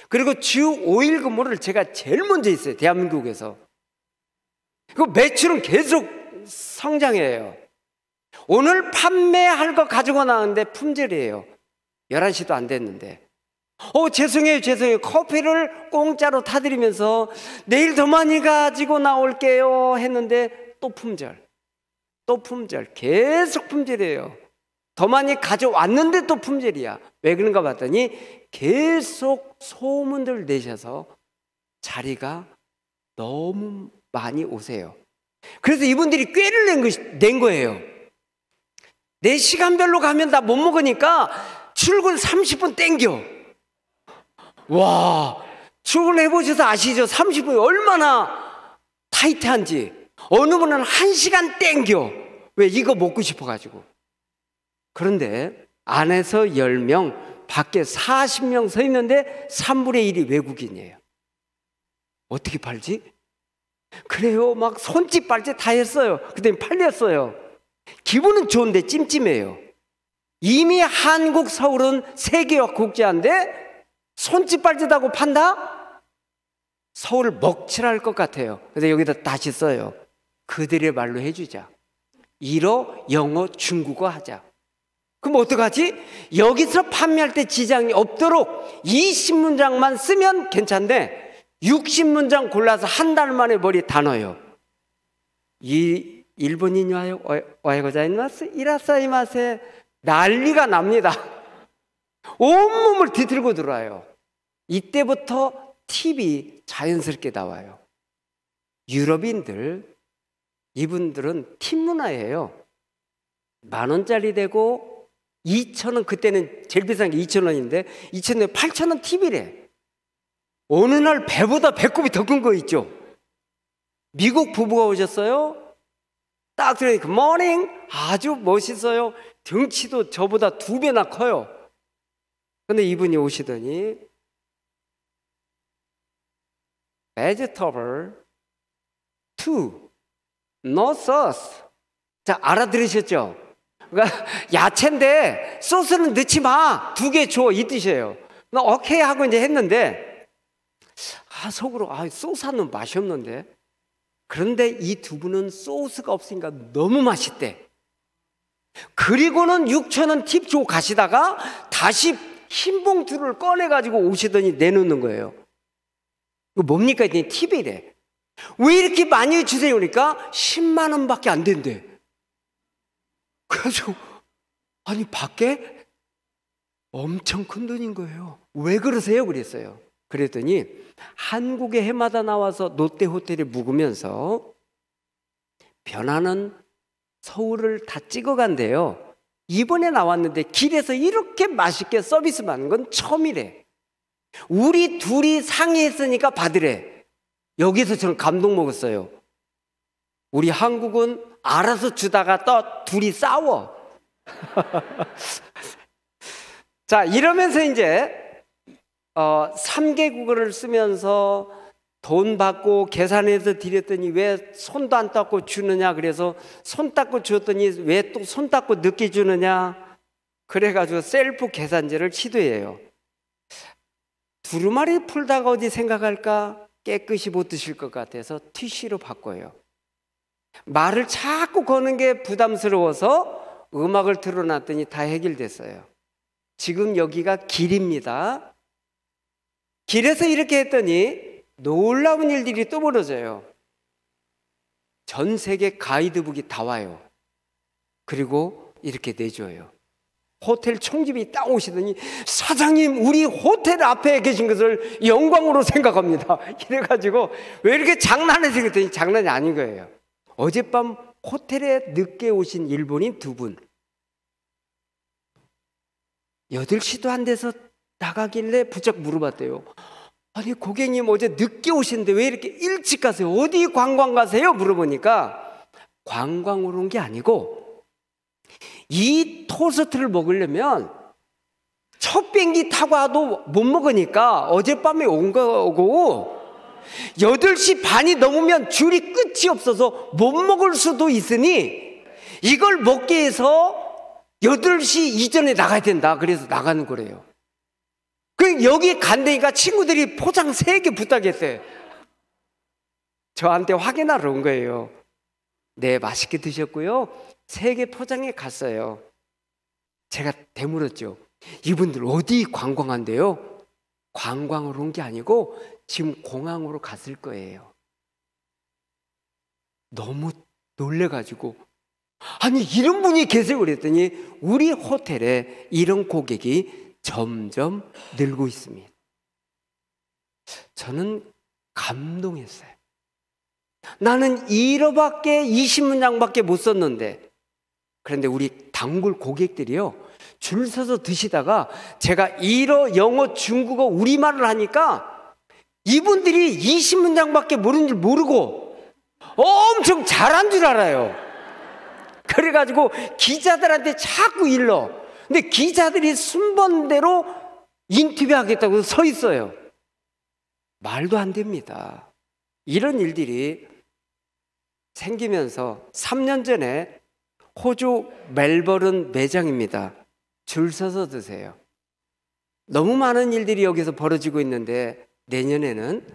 그리고 주 5일 근무를 제가 제일 먼저 했어요. 대한민국에서. 그 매출은 계속 성장해요. 오늘 판매할 거 가지고 나왔는데 품절이에요. 11시도 안 됐는데. 죄송해요. 커피를 공짜로 타드리면서 내일 더 많이 가지고 나올게요 했는데 또 품절. 계속 품절이에요. 더 많이 가져왔는데 또 품절이야. 왜 그런가 봤더니 계속 소문들 내셔서 자리가 너무 많이 오세요. 그래서 이분들이 꾀를 낸 거예요. 내 시간별로 가면 다 못 먹으니까 출근 30분 땡겨. 와, 출근해보셔서 아시죠? 30분이 얼마나 타이트한지. 어느 분은 1시간 땡겨. 왜? 이거 먹고 싶어가지고. 그런데 안에서 10명, 밖에 40명 서 있는데 3분의 1이 외국인이에요. 어떻게 팔지? 그래요. 막 손짓 발짓 다 했어요. 그때 팔렸어요. 기분은 좋은데 찜찜해요. 이미 한국, 서울은 세계화 국제화인데 손짓 발짓하고 판다? 서울을 먹칠할 것 같아요. 그래서 여기다 다시 써요. 그들의 말로 해주자. 일어, 영어, 중국어 하자. 그럼 어떡하지? 여기서 판매할 때 지장이 없도록 20문장만 쓰면 괜찮은데 60문장 골라서 한 달 만에 머리에 다 넣어요. 이 일본인이 와요. 오하요고자이마스, 이라사이마세. 난리가 납니다. 온몸을 뒤틀고 들어와요. 이때부터 팁이 자연스럽게 나와요. 유럽인들, 이분들은 팁 문화예요. 10,000원짜리 되고 2,000원, 그때는 제일 비싼 게 2,000원인데 2,000원에 8,000원 팁이래. 어느 날 배보다 배꼽이 더 큰 거 있죠. 미국 부부가 오셨어요. 딱 들으니까 굿모닝, 아주 멋있어요. 등치도 저보다 2배나 커요. 근데 이분이 오시더니 vegetable 2, no sauce. 자, 알아들으셨죠? 그러니까 야채인데 소스는 넣지 마. 2개 줘. 이 뜻이에요. 나 오케이 하고 이제 했는데 속으로 소스 하면 맛이 없는데 그런데 이 두부는 소스가 없으니까 너무 맛있대. 그리고는 6,000원 팁 주고 가시다가 다시 흰 봉투를 꺼내가지고 오시더니 내놓는 거예요. 이거 뭡니까? 했더니 팁이래. 왜 이렇게 많이 주세요? 그러니까 10만 원밖에 안 된대. 그래서 아니 밖에 엄청 큰 돈인 거예요. 왜 그러세요? 그랬어요. 그랬더니 한국의 해마다 나와서 롯데 호텔에 묵으면서 변하는 서울을 다 찍어간대요. 이번에 나왔는데 길에서 이렇게 맛있게 서비스 받는 건 처음이래. 우리 둘이 상의했으니까 받으래. 여기서 저는 감동 먹었어요. 우리 한국은 알아서 주다가 또 둘이 싸워. 자, 이러면서 이제 3개 국어를 쓰면서 돈 받고 계산해서 드렸더니 왜 손도 안 닦고 주느냐. 그래서 손 닦고 줬더니 왜 또 손 닦고 늦게 주느냐. 그래가지고 셀프 계산제를 시도해요. 두루마리 풀다가 어디 생각할까? 깨끗이 못 드실 것 같아서 티슈로 바꿔요. 말을 자꾸 거는 게 부담스러워서 음악을 틀어놨더니 다 해결됐어요. 지금 여기가 길입니다. 길에서 이렇게 했더니 놀라운 일들이 또 벌어져요. 전 세계 가이드북이 다 와요. 그리고 이렇게 내줘요. 호텔 총집이 딱 오시더니 사장님, 우리 호텔 앞에 계신 것을 영광으로 생각합니다. 이래가지고 왜 이렇게 장난해서 그랬더니 장난이 아닌 거예요. 어젯밤 호텔에 늦게 오신 일본인 2분, 8시도 안 돼서 나가길래 부쩍 물어봤대요. 아니 고객님 어제 늦게 오시는데 왜 이렇게 일찍 가세요? 어디 관광 가세요? 물어보니까 관광으로 온 게 아니고 이 토스트를 먹으려면 첫 비행기 타고 와도 못 먹으니까 어젯밤에 온 거고 8시 반이 넘으면 줄이 끝이 없어서 못 먹을 수도 있으니 이걸 먹기 위해서 8시 이전에 나가야 된다. 그래서 나가는 거래요. 여기 간다니까 친구들이 포장 3개 부탁했어요. 저한테 확인하러 온 거예요. 네, 맛있게 드셨고요. 3개 포장해 갔어요. 제가 되물었죠. 이분들 어디 관광한대요? 관광으로 온 게 아니고 지금 공항으로 갔을 거예요. 너무 놀래가지고 아니 이런 분이 계세요? 그랬더니 우리 호텔에 이런 고객이 점점 늘고 있습니다. 저는 감동했어요. 나는 1어밖에 20문장밖에 못 썼는데, 그런데 우리 단골 고객들이요 줄 서서 드시다가 제가 1어, 영어, 중국어, 우리말을 하니까 이분들이 20문장밖에 모르는 줄 모르고 엄청 잘한 줄 알아요. 그래가지고 기자들한테 자꾸 일러. 근데 기자들이 순번대로 인터뷰하겠다고 서 있어요. 말도 안 됩니다. 이런 일들이 생기면서 3년 전에 호주 멜버른 매장입니다. 줄 서서 드세요. 너무 많은 일들이 여기서 벌어지고 있는데 내년에는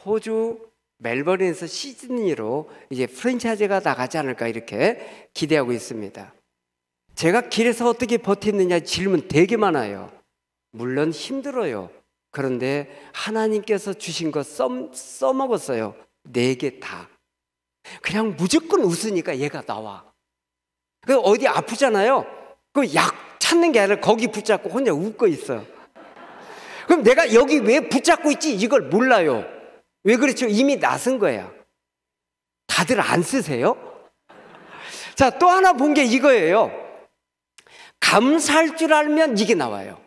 호주 멜버른에서 시드니로 이제 프랜차이즈가 나가지 않을까 이렇게 기대하고 있습니다. 제가 길에서 어떻게 버텼느냐 질문 되게 많아요. 물론 힘들어요. 그런데 하나님께서 주신 거 써먹었어요. 4개 다. 그냥 무조건 웃으니까 얘가 나와. 그 어디 아프잖아요. 그 약 찾는 게 아니라 거기 붙잡고 혼자 웃고 있어. 그럼 내가 여기 왜 붙잡고 있지? 이걸 몰라요. 왜 그렇죠? 이미 나선 거야. 다들 안 쓰세요? 자, 또 하나 본 게 이거예요. 감사할 줄 알면 이게 나와요.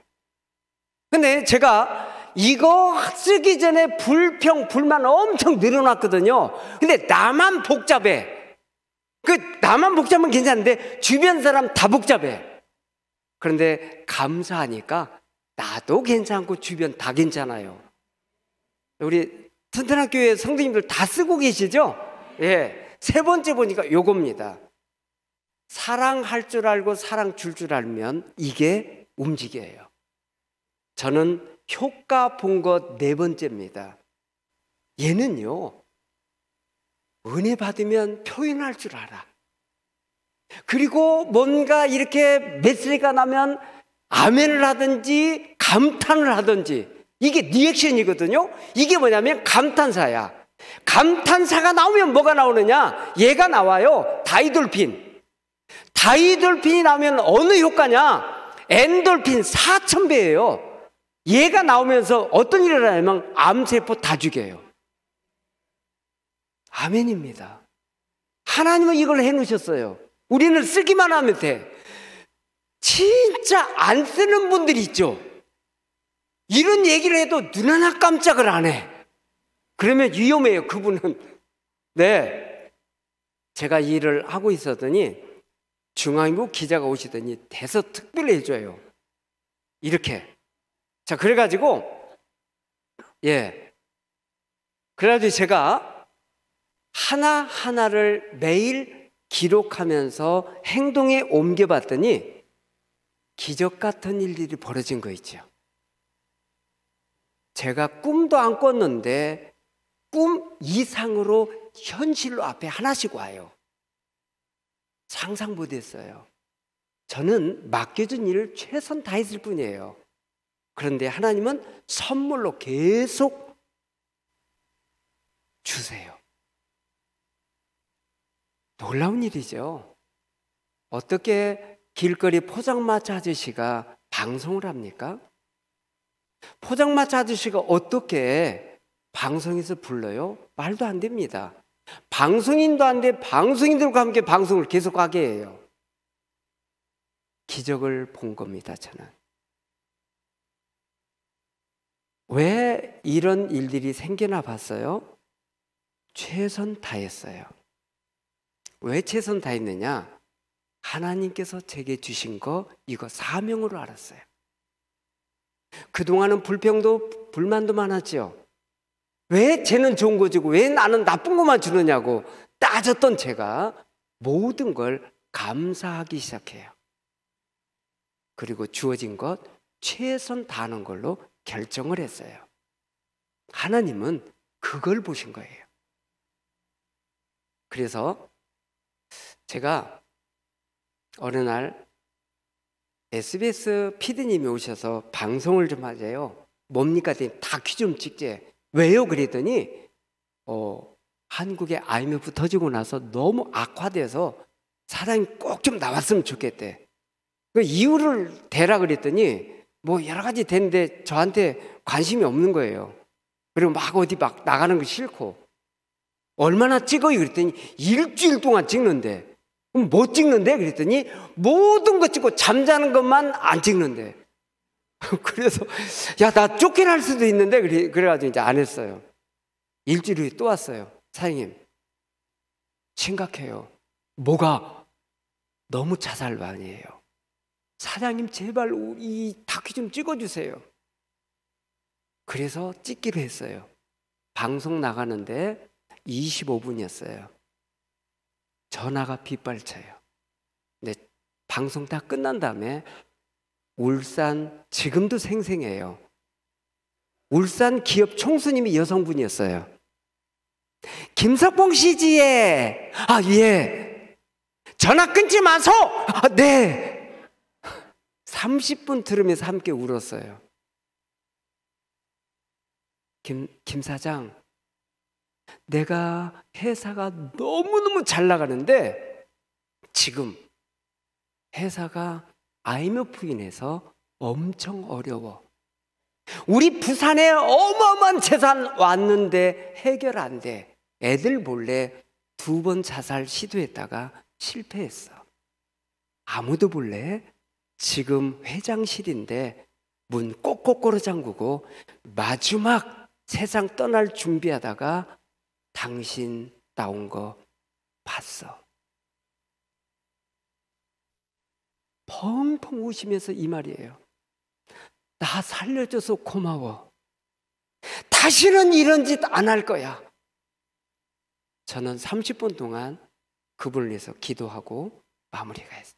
근데 제가 이거 쓰기 전에 불평, 불만 엄청 늘어났거든요. 근데 나만 복잡해. 나만 복잡하면 괜찮은데 주변 사람 다 복잡해. 그런데 감사하니까 나도 괜찮고 주변 다 괜찮아요. 우리 튼튼한 교회 성도님들 다 쓰고 계시죠? 예. 3번째 보니까 요겁니다. 사랑할 줄 알고 사랑 줄 줄 알면 이게 움직여요. 저는 효과 본 것 4번째입니다. 얘는요 은혜 받으면 표현할 줄 알아. 그리고 뭔가 이렇게 메시지가 나면 아멘을 하든지 감탄을 하든지, 이게 리액션이거든요. 이게 뭐냐면 감탄사야. 감탄사가 나오면 뭐가 나오느냐? 얘가 나와요. 다이돌핀. 다이돌핀이 나오면 어느 효과냐? 엔돌핀 4000배예요. 얘가 나오면서 어떤 일을 하냐면 암세포 다 죽여요. 아멘입니다. 하나님은 이걸 해놓으셨어요. 우리는 쓰기만 하면 돼. 진짜 안 쓰는 분들이 있죠. 이런 얘기를 해도 눈 하나 깜짝을 안 해. 그러면 위험해요, 그분은. 네. 제가 일을 하고 있었더니 중앙일보 기자가 오시더니 대서특필을 해줘요. 이렇게. 자, 그래가지고, 그래가지고 제가 하나하나를 매일 기록하면서 행동에 옮겨봤더니 기적 같은 일들이 벌어진 거 있죠. 제가 꿈도 안 꿨는데 꿈 이상으로 현실로 앞에 하나씩 와요. 상상 못했어요. 저는 맡겨준 일을 최선 다했을 뿐이에요. 그런데 하나님은 선물로 계속 주세요. 놀라운 일이죠. 어떻게 길거리 포장마차 아저씨가 방송을 합니까? 포장마차 아저씨가 어떻게 방송에서 불러요? 말도 안 됩니다. 방송인도 안 돼. 방송인들과 함께 방송을 계속하게 해요. 기적을 본 겁니다, 저는. 왜 이런 일들이 생겨나 봤어요? 최선 다했어요. 왜 최선 다했느냐? 하나님께서 제게 주신 거 이거 사명으로 알았어요. 그동안은 불평도 불만도 많았죠. 왜 쟤는 좋은 거 주고 왜 나는 나쁜 것만 주느냐고 따졌던 제가 모든 걸 감사하기 시작해요. 그리고 주어진 것 최선 다하는 걸로 결정을 했어요. 하나님은 그걸 보신 거예요. 그래서 제가 어느 날 SBS PD님이 오셔서 방송을 좀 하재요. 뭡니까? 다큐 좀 찍재. 왜요? 그랬더니 한국의 IMF 터지고 나서 너무 악화돼서 사장님 꼭 좀 나왔으면 좋겠대. 그 이유를 대라 그랬더니 뭐 여러 가지 되는데 저한테 관심이 없는 거예요. 그리고 막 어디 막 나가는 거 싫고. 얼마나 찍어요? 그랬더니 일주일 동안 찍는데. 그럼 뭐 찍는데? 그랬더니 모든 거 찍고 잠자는 것만 안 찍는데. 그래서 야, 나 쫓겨날 수도 있는데 그래가지고 이제 안 했어요. 일주일 후에 또 왔어요. 사장님 심각해요. 뭐가? 너무 자살반이에요. 사장님 제발 이 다큐 좀 찍어주세요. 그래서 찍기로 했어요. 방송 나가는데 25분이었어요. 전화가 빗발쳐요. 근데 방송 다 끝난 다음에 울산, 지금도 생생해요. 울산 기업 총수님이 여성분이었어요. 김석봉 씨지에. 아, 예. 전화 끊지 마소. 아, 네. 30분 들으면서 함께 울었어요. 김 사장, 내가 회사가 너무너무 잘 나가는데 지금 회사가 IMF 인해서 엄청 어려워. 우리 부산에 어마어마한 재산 왔는데 해결 안 돼. 애들 몰래 2번 자살 시도했다가 실패했어. 아무도 몰래 지금 회장실인데 문 꼭꼭걸어 잠그고 마지막 세상 떠날 준비하다가 당신 나온 거 봤어. 펑펑 우시면서 이 말이에요. 나 살려줘서 고마워. 다시는 이런 짓 안 할 거야. 저는 30분 동안 그분을 위해서 기도하고 마무리가 했어요.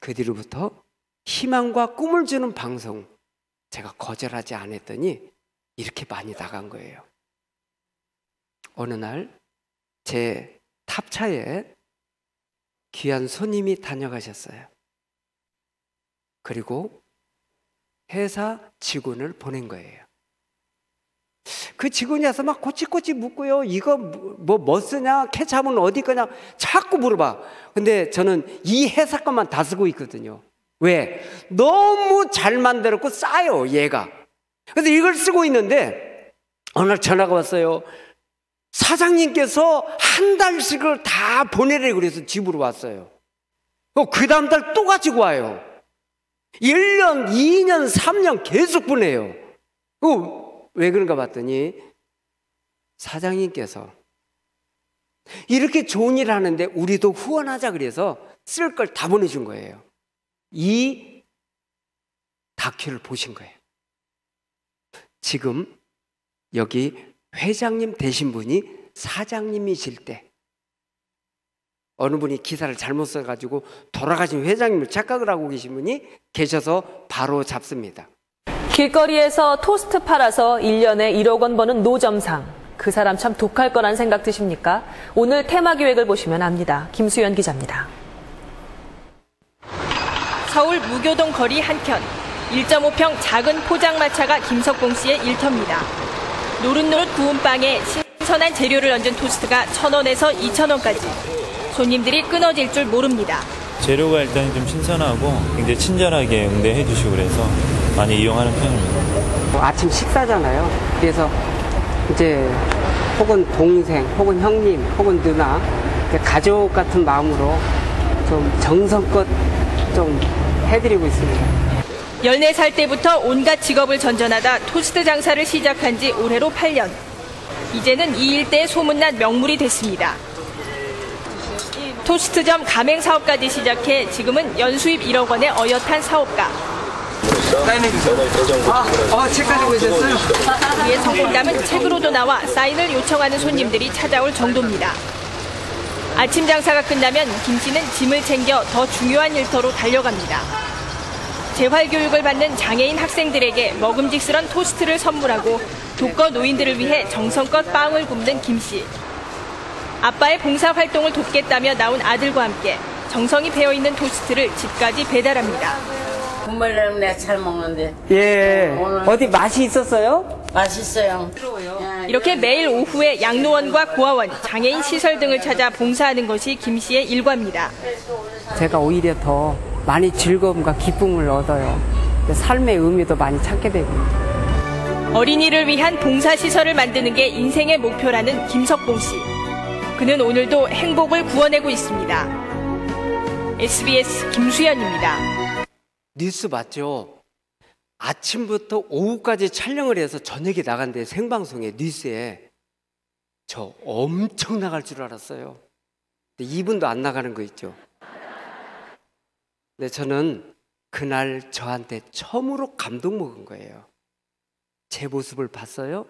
그 뒤로부터 희망과 꿈을 주는 방송 제가 거절하지 않았더니 이렇게 많이 나간 거예요. 어느 날 제 탑차에 귀한 손님이 다녀가셨어요. 그리고 회사 직원을 보낸 거예요. 그 직원이 와서 막 꼬치꼬치 묻고요. 이거 뭐 쓰냐? 케찹은 어디 거냐? 자꾸 물어봐. 근데 저는 이 회사 것만 다 쓰고 있거든요. 왜? 너무 잘 만들었고 싸요, 얘가. 그래서 이걸 쓰고 있는데 어느 날 전화가 왔어요. 사장님께서 한 달씩을 다 보내래 그래서 집으로 왔어요. 그 다음 달 또 가지고 와요. 1년, 2년, 3년 계속 보내요. 왜 그런가 봤더니 사장님께서 이렇게 좋은 일 하는데 우리도 후원하자 그래서 쓸 걸 다 보내준 거예요. 이 다큐를 보신 거예요. 지금 여기 회장님 되신 분이 사장님이실 때 어느 분이 기사를 잘못 써가지고 돌아가신 회장님을 착각을 하고 계신 분이 계셔서 바로 잡습니다. 길거리에서 토스트 팔아서 1년에 1억 원 버는 노점상. 그 사람 참 독할 거란 생각 드십니까? 오늘 테마 기획을 보시면 압니다. 김수연 기자입니다. 서울 무교동 거리 한켠 1.5평 작은 포장마차가 김석봉 씨의 일터입니다. 노릇노릇 구운 빵에 신선한 재료를 얹은 토스트가 1,000원에서 2,000원까지. 손님들이 끊어질 줄 모릅니다. 재료가 일단 좀 신선하고 굉장히 친절하게 응대해 주시고 그래서 많이 이용하는 편입니다. 아침 식사잖아요. 그래서 이제 혹은 동생, 혹은 형님, 혹은 누나 가족 같은 마음으로 좀 정성껏 좀 해드리고 있습니다. 14살 때부터 온갖 직업을 전전하다 토스트 장사를 시작한 지 올해로 8년. 이제는 이 일대에 소문난 명물이 됐습니다. 토스트점 가맹 사업까지 시작해 지금은 연수입 1억 원의 어엿한 사업가. 책 가지고 오셨어요? 그의 성품담은 책으로도 나와 사인을 요청하는 손님들이 찾아올 정도입니다. 아침 장사가 끝나면 김 씨는 짐을 챙겨 더 중요한 일터로 달려갑니다. 재활교육을 받는 장애인 학생들에게 먹음직스런 토스트를 선물하고 독거 노인들을 위해 정성껏 빵을 굽는 김 씨. 아빠의 봉사활동을 돕겠다며 나온 아들과 함께 정성이 배어있는 토스트를 집까지 배달합니다. 국물은 내가 잘 먹는데. 예. 어디 맛이 있었어요? 맛있어요. 이렇게 매일 오후에 양로원과 고아원, 장애인 시설 등을 찾아 봉사하는 것이 김 씨의 일과입니다. 제가 오히려 더 많이 즐거움과 기쁨을 얻어요. 삶의 의미도 많이 찾게 되고. 어린이를 위한 봉사시설을 만드는 게 인생의 목표라는 김석봉 씨. 그는 오늘도 행복을 구워내고 있습니다. SBS 김수연입니다. 뉴스 봤죠? 아침부터 오후까지 촬영을 해서 저녁에 나간대, 생방송에, 뉴스에. 저 엄청 나갈 줄 알았어요. 근데 2분도 안 나가는 거 있죠. 근데 저는 그날 저한테 처음으로 감동 먹은 거예요. 제 모습을 봤어요.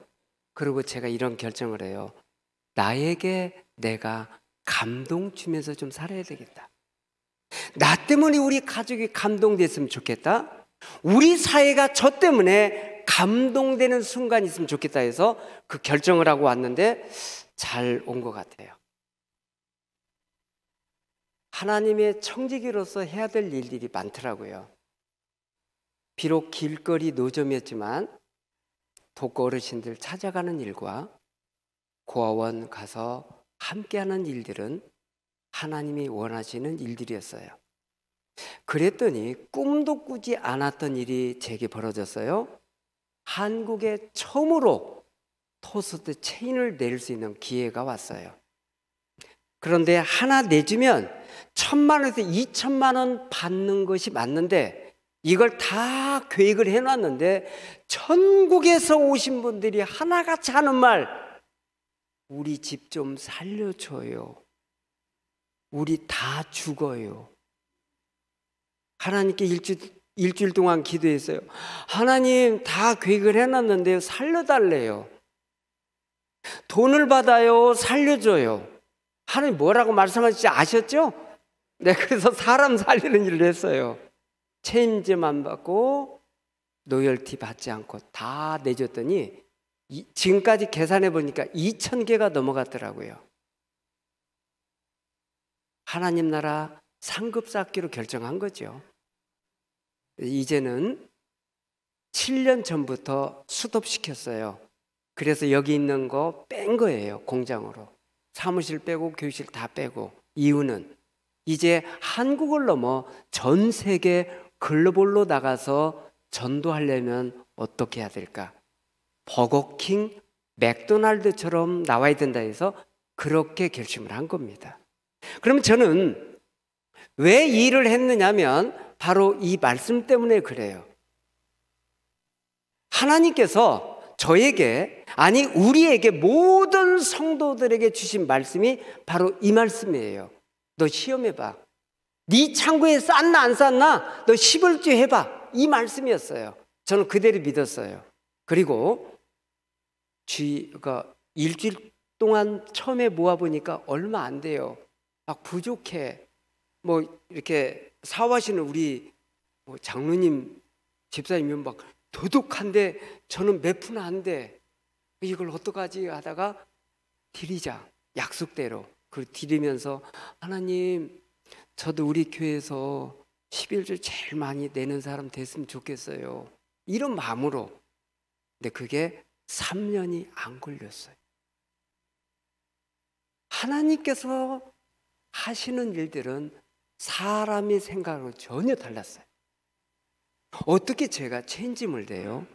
그리고 제가 이런 결정을 해요. 나에게 내가 감동 주면서 좀 살아야 되겠다. 나 때문에 우리 가족이 감동됐으면 좋겠다. 우리 사회가 저 때문에 감동되는 순간이 있으면 좋겠다 해서 그 결정을 하고 왔는데 잘 온 것 같아요. 하나님의 청지기로서 해야 될 일들이 많더라고요. 비록 길거리 노점이었지만 독거 어르신들 찾아가는 일과 고아원 가서 함께하는 일들은 하나님이 원하시는 일들이었어요. 그랬더니 꿈도 꾸지 않았던 일이 제게 벌어졌어요. 한국에 처음으로 토스트 체인을 낼 수 있는 기회가 왔어요. 그런데 하나 내주면 1,000만 원에서 2,000만 원 받는 것이 맞는데 이걸 다 계획을 해놨는데 전국에서 오신 분들이 하나같이 하는 말, 우리 집 좀 살려줘요. 우리 다 죽어요. 하나님께 일주일 동안 기도했어요. 하나님, 다 계획을 해놨는데요, 살려달래요. 돈을 받아요, 살려줘요. 하나님 뭐라고 말씀하실지 아셨죠? 네, 그래서 사람 살리는 일을 했어요. 체인점만 받고 로열티 받지 않고 다 내줬더니 지금까지 계산해 보니까 2,000개가 넘어갔더라고요. 하나님 나라 상급 쌓기로 결정한 거죠. 이제는 7년 전부터 스톱시켰어요. 그래서 여기 있는 거 뺀 거예요. 공장으로. 사무실 빼고 교실 다 빼고. 이유는 이제 한국을 넘어 전 세계 글로벌로 나가서 전도하려면 어떻게 해야 될까? 버거킹, 맥도날드처럼 나와야 된다 해서 그렇게 결심을 한 겁니다. 그럼 저는 왜 이 일을 했느냐면 바로 이 말씀 때문에 그래요. 하나님께서 저에게, 아니 우리에게, 모든 성도들에게 주신 말씀이 바로 이 말씀이에요. 너 시험해봐. 네 창고에 쌌나 안 쌌나? 너 10월주 해봐. 이 말씀이었어요. 저는 그대로 믿었어요. 그리고 일주일 동안 처음에 모아보니까 얼마 안 돼요. 막 부족해. 뭐 이렇게 사업하시는 우리 장로님, 집사님은 막 도둑한데 저는 몇 푼 안 돼. 이걸 어떡하지 하다가 드리자. 약속대로. 그걸 드리면서 하나님, 저도 우리 교회에서 11조 제일 많이 내는 사람 됐으면 좋겠어요. 이런 마음으로. 근데 그게 3년이 안 걸렸어요. 하나님께서 하시는 일들은 사람의 생각으로 전혀 달랐어요. 어떻게 제가 체인지물 돼요?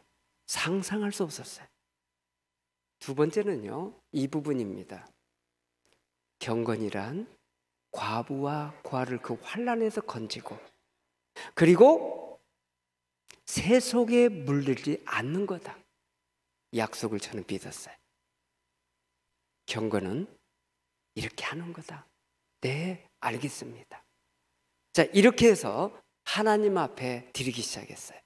상상할 수 없었어요. 두 번째는요, 이 부분입니다. 경건이란 과부와 고아를 그 환난에서 건지고, 그리고 새 속에 물들지 않는 거다. 약속을 저는 믿었어요. 경건은 이렇게 하는 거다. 네, 알겠습니다. 자, 이렇게 해서 하나님 앞에 드리기 시작했어요.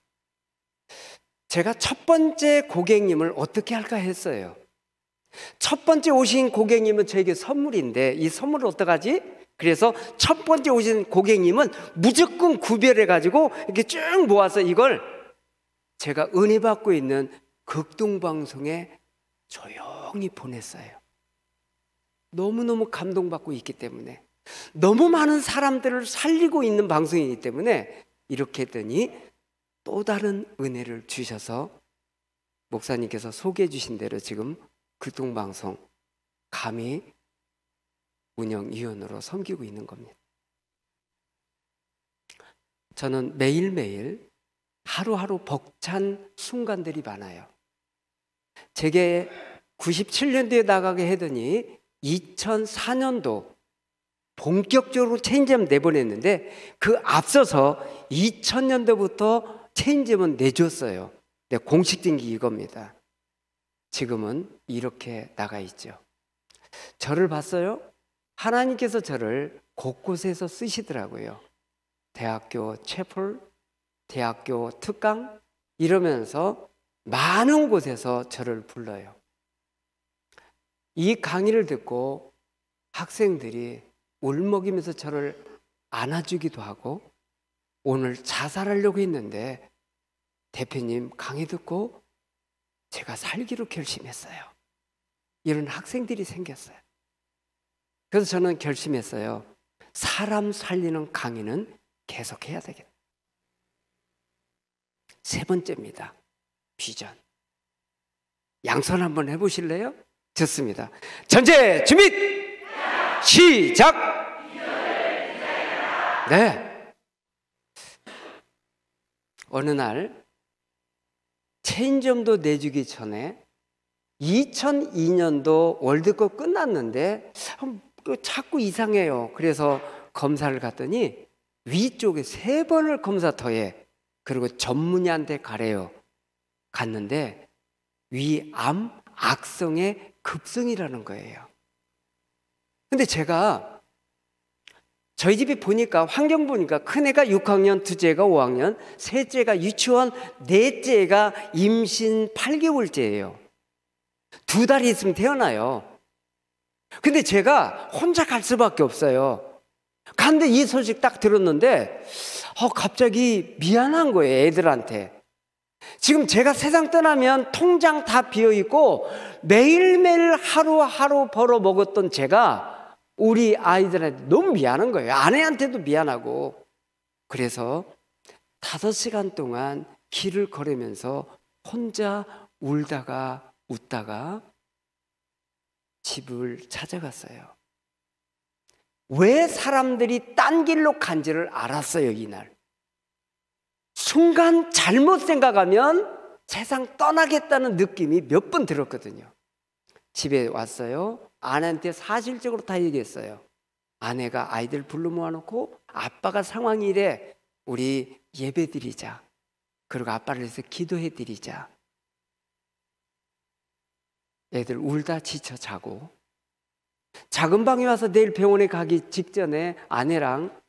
제가 첫 번째 고객님을 어떻게 할까 했어요. 첫 번째 오신 고객님은 저에게 선물인데 이 선물을 어떡하지? 그래서 첫 번째 오신 고객님은 무조건 구별해가지고 이렇게 쭉 모아서 이걸 제가 은혜 받고 있는 극동방송에 조용히 보냈어요. 너무너무 감동받고 있기 때문에, 너무 많은 사람들을 살리고 있는 방송이기 때문에 이렇게 했더니 또 다른 은혜를 주셔서 목사님께서 소개해 주신 대로 지금 극동방송 감히 운영위원으로 섬기고 있는 겁니다. 저는 매일매일 하루하루 벅찬 순간들이 많아요. 제게 97년도에 나가게 하더니 2004년도 본격적으로 체인지점 내보냈는데 그 앞서서 2000년도부터 체인지점은 내줬어요. 네, 공식된 게 이겁니다. 지금은 이렇게 나가 있죠. 저를 봤어요? 하나님께서 저를 곳곳에서 쓰시더라고요. 대학교 채플, 대학교 특강 이러면서 많은 곳에서 저를 불러요. 이 강의를 듣고 학생들이 울먹이면서 저를 안아주기도 하고, 오늘 자살하려고 했는데 대표님 강의 듣고 제가 살기로 결심했어요. 이런 학생들이 생겼어요. 그래서 저는 결심했어요. 사람 살리는 강의는 계속해야 되겠다. 세 번째입니다. 비전. 양손 한번 해보실래요? 좋습니다. 전제 준비 시작. 네. 어느 날 체인점도 내주기 전에 2002년도 월드컵 끝났는데 자꾸 이상해요. 그래서 검사를 갔더니 위쪽에 3번을 검사 더해. 그리고 전문의한테 가래요. 갔는데 위암 악성의 급성이라는 거예요. 근데 제가 저희 집에 보니까 환경 보니까 큰애가 6학년, 둘째가 5학년, 셋째가 유치원, 넷째가 임신 8개월째예요. 2달이 있으면 태어나요. 근데 제가 혼자 갈 수밖에 없어요. 근데 이 소식 딱 들었는데 갑자기 미안한 거예요, 애들한테. 지금 제가 세상 떠나면 통장 다 비어있고 매일매일 하루하루 벌어 먹었던 제가 우리 아이들한테 너무 미안한 거예요. 아내한테도 미안하고. 그래서 5시간 동안 길을 걸으면서 혼자 울다가 웃다가 집을 찾아갔어요. 왜 사람들이 딴 길로 간지를 알았어요, 이날. 순간 잘못 생각하면 세상 떠나겠다는 느낌이 몇 번 들었거든요. 집에 왔어요. 아내한테 사실적으로 다 얘기했어요. 아내가 아이들 불러 모아놓고 아빠가 상황이 이래, 우리 예배 드리자. 그리고 아빠를 위해서 기도해 드리자. 애들 울다 지쳐 자고, 작은 방에 와서 내일 병원에 가기 직전에 아내랑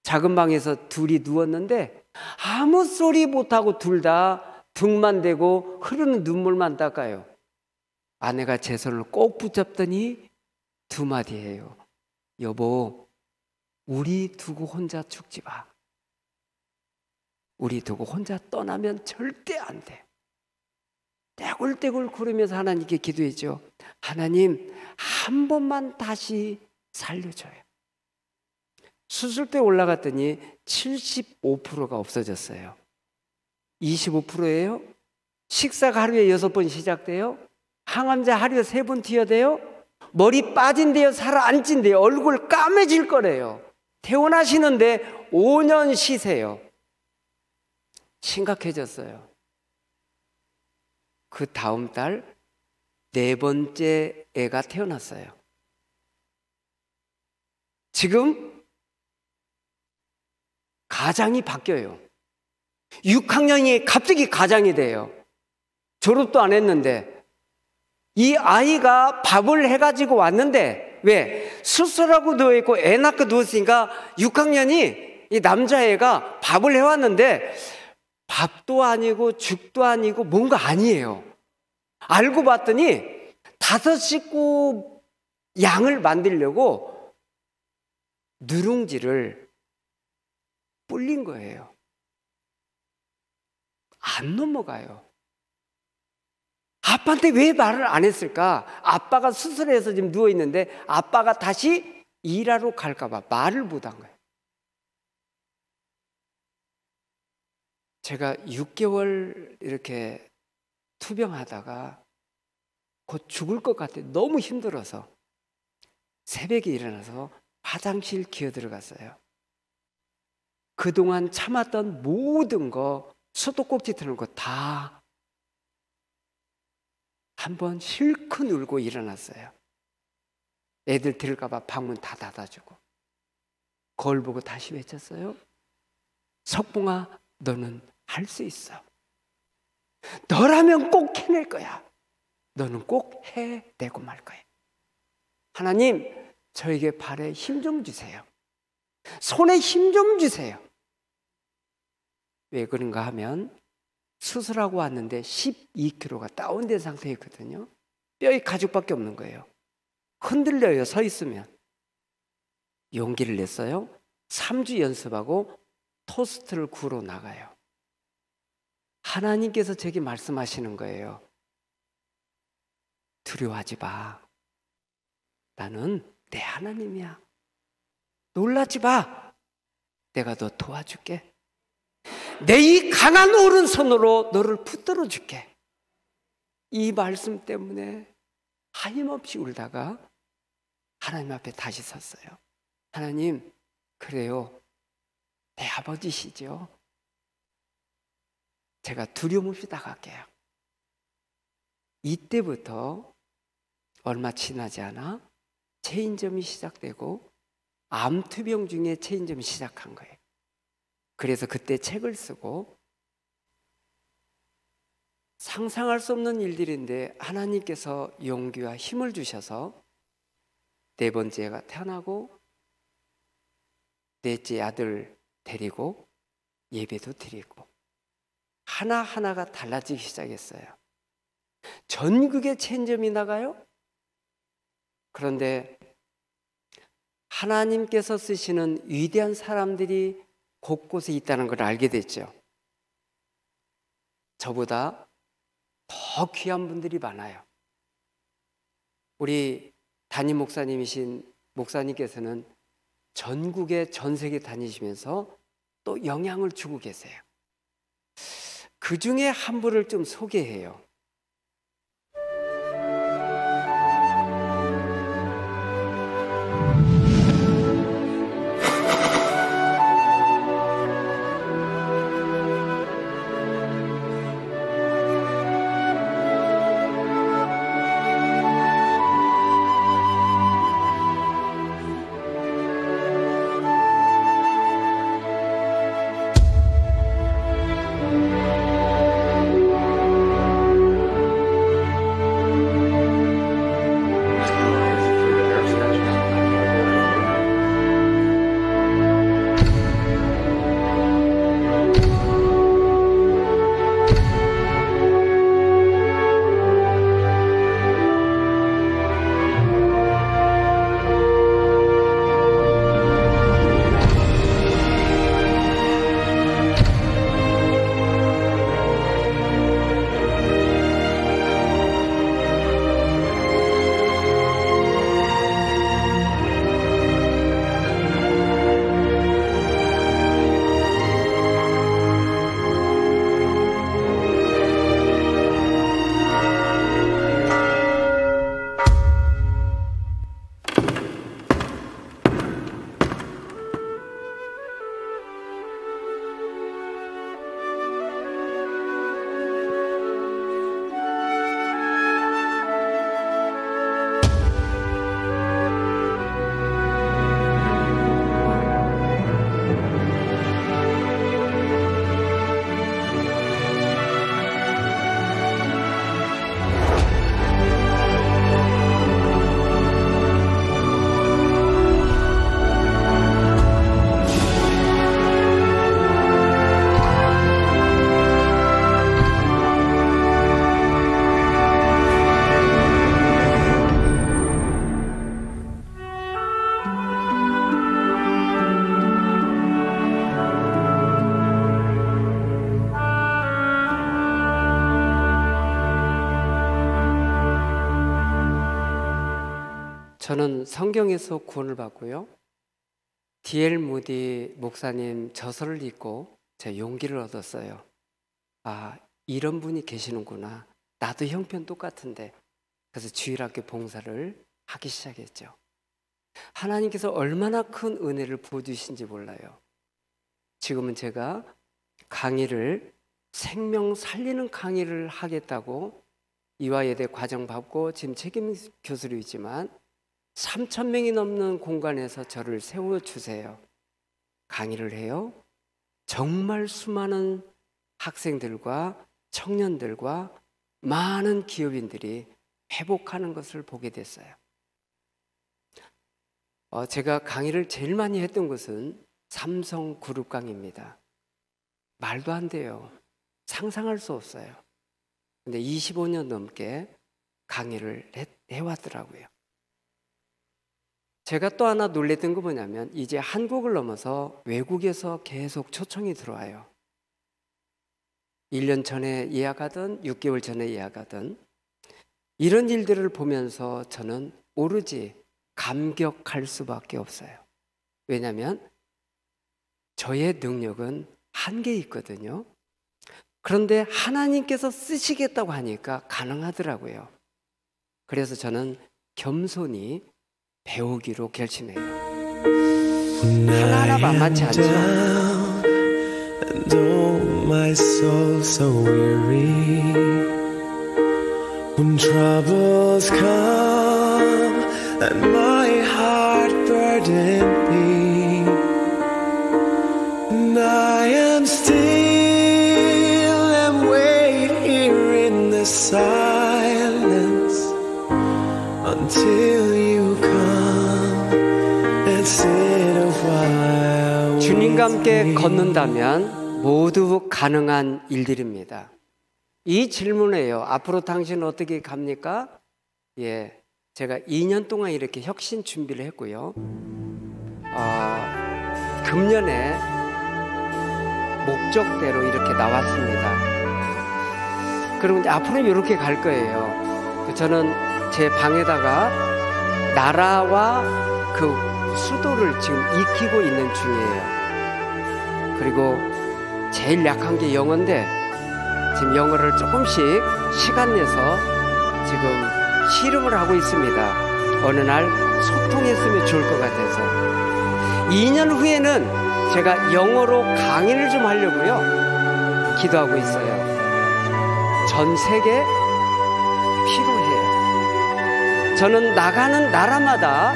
작은 방에서 둘이 누웠는데 아무 소리 못하고 둘 다 등만 대고 흐르는 눈물만 닦아요. 아내가 제 손을 꼭 붙잡더니 두 마디 해요. 여보, 우리 두고 혼자 죽지 마. 우리 두고 혼자 떠나면 절대 안 돼. 떼굴떼굴 구르면서 하나님께 기도했죠. 하나님, 한 번만 다시 살려줘요. 수술대 올라갔더니 75%가 없어졌어요. 25%예요? 식사가 하루에 6번 시작돼요? 항암제 하루에 3번 튀어대요? 머리 빠진대요? 살아앉힌대요? 얼굴 까매질 거래요. 퇴원하시는데 5년 쉬세요. 심각해졌어요. 그 다음 달 4번째 애가 태어났어요. 지금 가장이 바뀌어요. 6학년이 갑자기 가장이 돼요. 졸업도 안 했는데. 이 아이가 밥을 해가지고 왔는데, 왜? 수술하고 누워있고 애 낳고 누웠으니까 6학년이 이 남자애가 밥을 해왔는데 밥도 아니고 죽도 아니고 뭔가 아니에요. 알고 봤더니 5식구 양을 만들려고 누룽지를 불린 거예요. 안 넘어가요. 아빠한테 왜 말을 안 했을까? 아빠가 수술해서 지금 누워있는데 아빠가 다시 일하러 갈까봐 말을 못한 거예요. 제가 6개월 이렇게 투병하다가 곧 죽을 것 같아요. 너무 힘들어서 새벽에 일어나서 화장실 기어 들어갔어요. 그동안 참았던 모든 거, 수도꼭지 트는 거 다 한번 실컷 울고 일어났어요. 애들 들을까 봐 방문 다 닫아주고. 거울 보고 다시 외쳤어요. 석봉아, 너는 할 수 있어. 너라면 꼭 해낼 거야. 너는 꼭 해내고 말 거야. 하나님, 저에게 발에 힘 좀 주세요. 손에 힘 좀 주세요. 왜 그런가 하면 수술하고 왔는데 12kg가 다운된 상태였거든요. 뼈에 가죽밖에 없는 거예요. 흔들려요, 서 있으면. 용기를 냈어요. 3주 연습하고 토스트를 구러 나가요. 하나님께서 제게 말씀하시는 거예요. 두려워하지 마. 나는 내 하나님이야. 놀라지 마. 내가 너 도와줄게. 내 이 강한 오른손으로 너를 붙들어 줄게. 이 말씀 때문에 하염없이 울다가 하나님 앞에 다시 섰어요. 하나님, 그래요. 내 아버지시죠. 제가 두려움 없이 나갈게요. 이때부터 얼마 지나지 않아 체인점이 시작되고 암투병 중에 체인점이 시작한 거예요. 그래서 그때 책을 쓰고, 상상할 수 없는 일들인데 하나님께서 용기와 힘을 주셔서 4번째가 태어나고 4째 아들 데리고 예배도 드리고 하나하나가 달라지기 시작했어요. 전국에 체인점이 나가요. 그런데 하나님께서 쓰시는 위대한 사람들이 곳곳에 있다는 걸 알게 됐죠. 저보다 더 귀한 분들이 많아요. 우리 담임 목사님이신 목사님께서는 전국에 전 세계 다니시면서 또 영향을 주고 계세요. 그 중에 한 분을 좀 소개해요. 저는 성경에서 구원을 받고요. D.L. 무디 목사님 저서를 읽고 제 용기를 얻었어요. 아, 이런 분이 계시는구나. 나도 형편 똑같은데. 그래서 주일학교 봉사를 하기 시작했죠. 하나님께서 얼마나 큰 은혜를 부어주신지 몰라요. 지금은 제가 강의를 생명 살리는 강의를 하겠다고 이화여대 과정 받고 지금 책임 교수로 있지만 3,000명이 넘는 공간에서 저를 세워주세요. 강의를 해요. 정말 수많은 학생들과 청년들과 많은 기업인들이 회복하는 것을 보게 됐어요. 제가 강의를 제일 많이 했던 곳은 삼성그룹 강의입니다. 말도 안 돼요. 상상할 수 없어요. 근데 25년 넘게 강의를 해왔더라고요. 제가 또 하나 놀랬던 거 뭐냐면 이제 한국을 넘어서 외국에서 계속 초청이 들어와요. 1년 전에 예약하든 6개월 전에 예약하든 이런 일들을 보면서 저는 오로지 감격할 수밖에 없어요. 왜냐하면 저의 능력은 한계에 있거든요. 그런데 하나님께서 쓰시겠다고 하니까 가능하더라고요. 그래서 저는 겸손히 배우기로 결심해요. 하나하나 만만치 않죠? And oh, my soul so weary when troubles come and my heart burden me and I am still and wait here in the silence until you come and sit a while. 주님과 함께 걷는다면 모두 가능한 일들입니다. 이 질문에요. 앞으로 당신은 어떻게 갑니까? 예, 제가 2년 동안 이렇게 혁신 준비를 했고요. 금년에 목적대로 이렇게 나왔습니다. 그리고 이제 앞으로 이렇게 갈 거예요. 저는 제 방에다가 나라와 그 수도를 지금 익히고 있는 중이에요. 그리고 제일 약한 게 영어인데 지금 영어를 조금씩 시간 내서 지금 씨름을 하고 있습니다. 어느 날 소통했으면 좋을 것 같아서 2년 후에는 제가 영어로 강의를 좀 하려고요 기도하고 있어요. 전 세계 필요해요. 저는 나가는 나라마다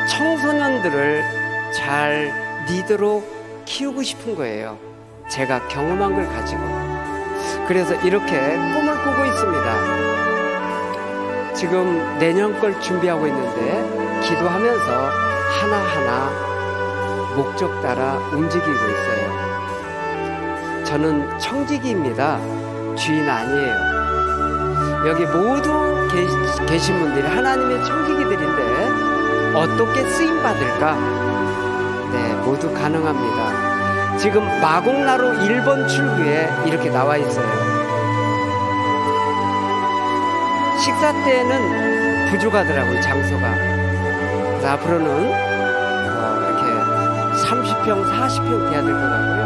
청소년들을 잘 리더로 키우고 싶은 거예요. 제가 경험한 걸 가지고. 그래서 이렇게 꿈을 꾸고 있습니다. 지금 내년 걸 준비하고 있는데 기도하면서 하나하나 목적 따라 움직이고 있어요. 저는 청지기입니다. 주인 아니에요. 여기 모두 계신 분들이 하나님의 청지기들인데 어떻게 쓰임받을까? 네, 모두 가능합니다. 지금 마곡나루 1번 출구에 이렇게 나와 있어요. 식사 때는 부족하더라고요, 장소가. 그래서 앞으로는 이렇게 30평, 40평 돼야 될 것 같고요.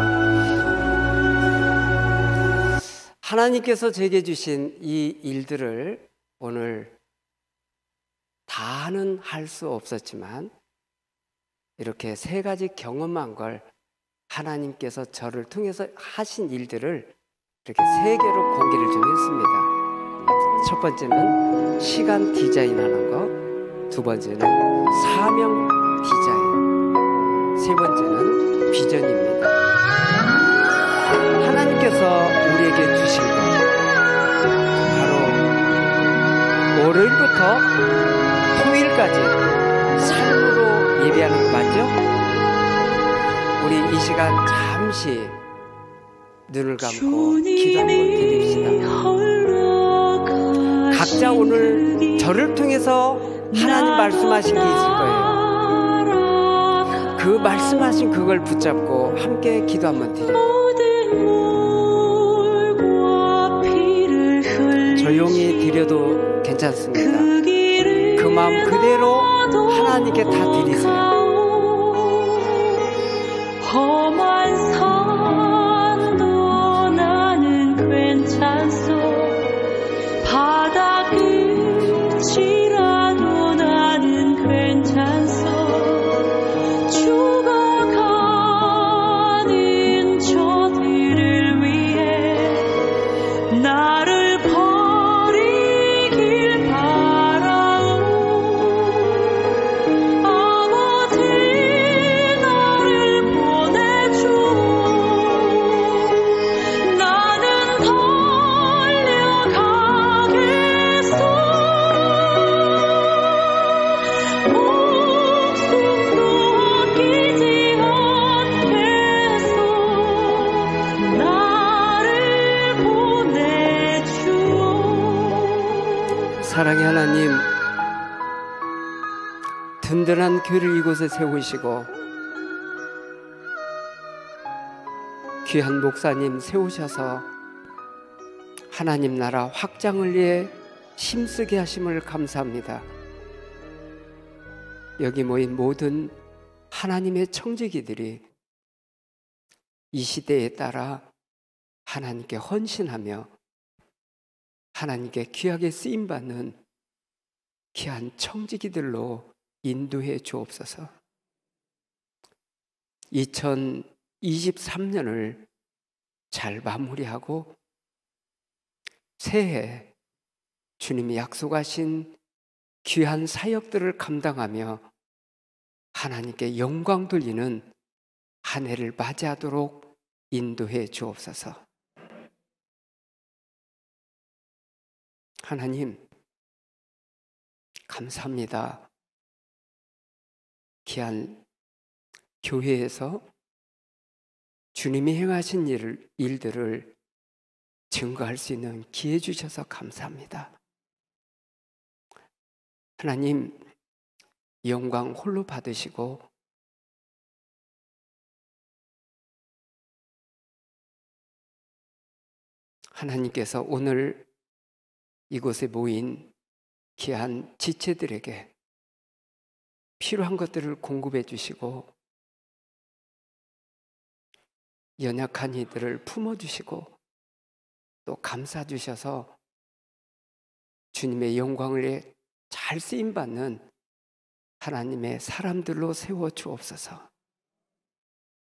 하나님께서 제게 주신 이 일들을 오늘 다는 할 수 없었지만 이렇게 3가지 경험한 걸 하나님께서 저를 통해서 하신 일들을 이렇게 3개로 공개를 좀 했습니다. 첫 번째는 시간 디자인하는 거, 두 번째는 사명 디자인, 세 번째는 비전입니다. 하나님께서 우리에게 주신 것 바로 월요일부터 토요일까지 삶으로 예배하는 거 맞죠? 우리 이 시간 잠시 눈을 감고 기도 한번 드립시다. 각자 오늘 저를 통해서 하나님 말씀하신 게 있을 거예요. 그 말씀하신 그걸 붙잡고 함께 기도 한번 드립니다. 조용히 드려도 괜찮습니다. 그 마음 그대로 하나님께 다 드리세요. 험한 산도 나는 괜찮소. 바다 끝이라도 나는 괜찮소. 죽어가는 저들을 위해 나를 버리길 바라오. 아버지 나를 보내주오. 나는 달려가겠소. 목숨도 아끼지 않겠소. 나를 보내주오. 사랑의 하나님, 든든한 교회를 이곳에 세우시고 귀한 목사님 세우셔서 하나님 나라 확장을 위해 힘쓰게 하심을 감사합니다. 여기 모인 모든 하나님의 청지기들이 이 시대에 따라 하나님께 헌신하며 하나님께 귀하게 쓰임받는 귀한 청지기들로 인도해 주옵소서. 2023년을 잘 마무리하고 새해 주님이 약속하신 귀한 사역들을 감당하며 하나님께 영광 돌리는 한 해를 맞이하도록 인도해 주옵소서. 하나님 감사합니다. 귀한 교회에서 주님이 행하신 일들을 증거할 수 있는 기회 주셔서 감사합니다. 하나님 영광 홀로 받으시고 하나님께서 오늘 이곳에 모인 귀한 지체들에게 필요한 것들을 공급해 주시고 연약한 이들을 품어주시고 또 감싸 주셔서 주님의 영광을 위해 잘 쓰임받는 하나님의 사람들로 세워 주옵소서.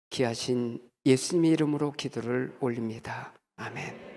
귀하신 예수님의 이름으로 기도를 올립니다. 아멘.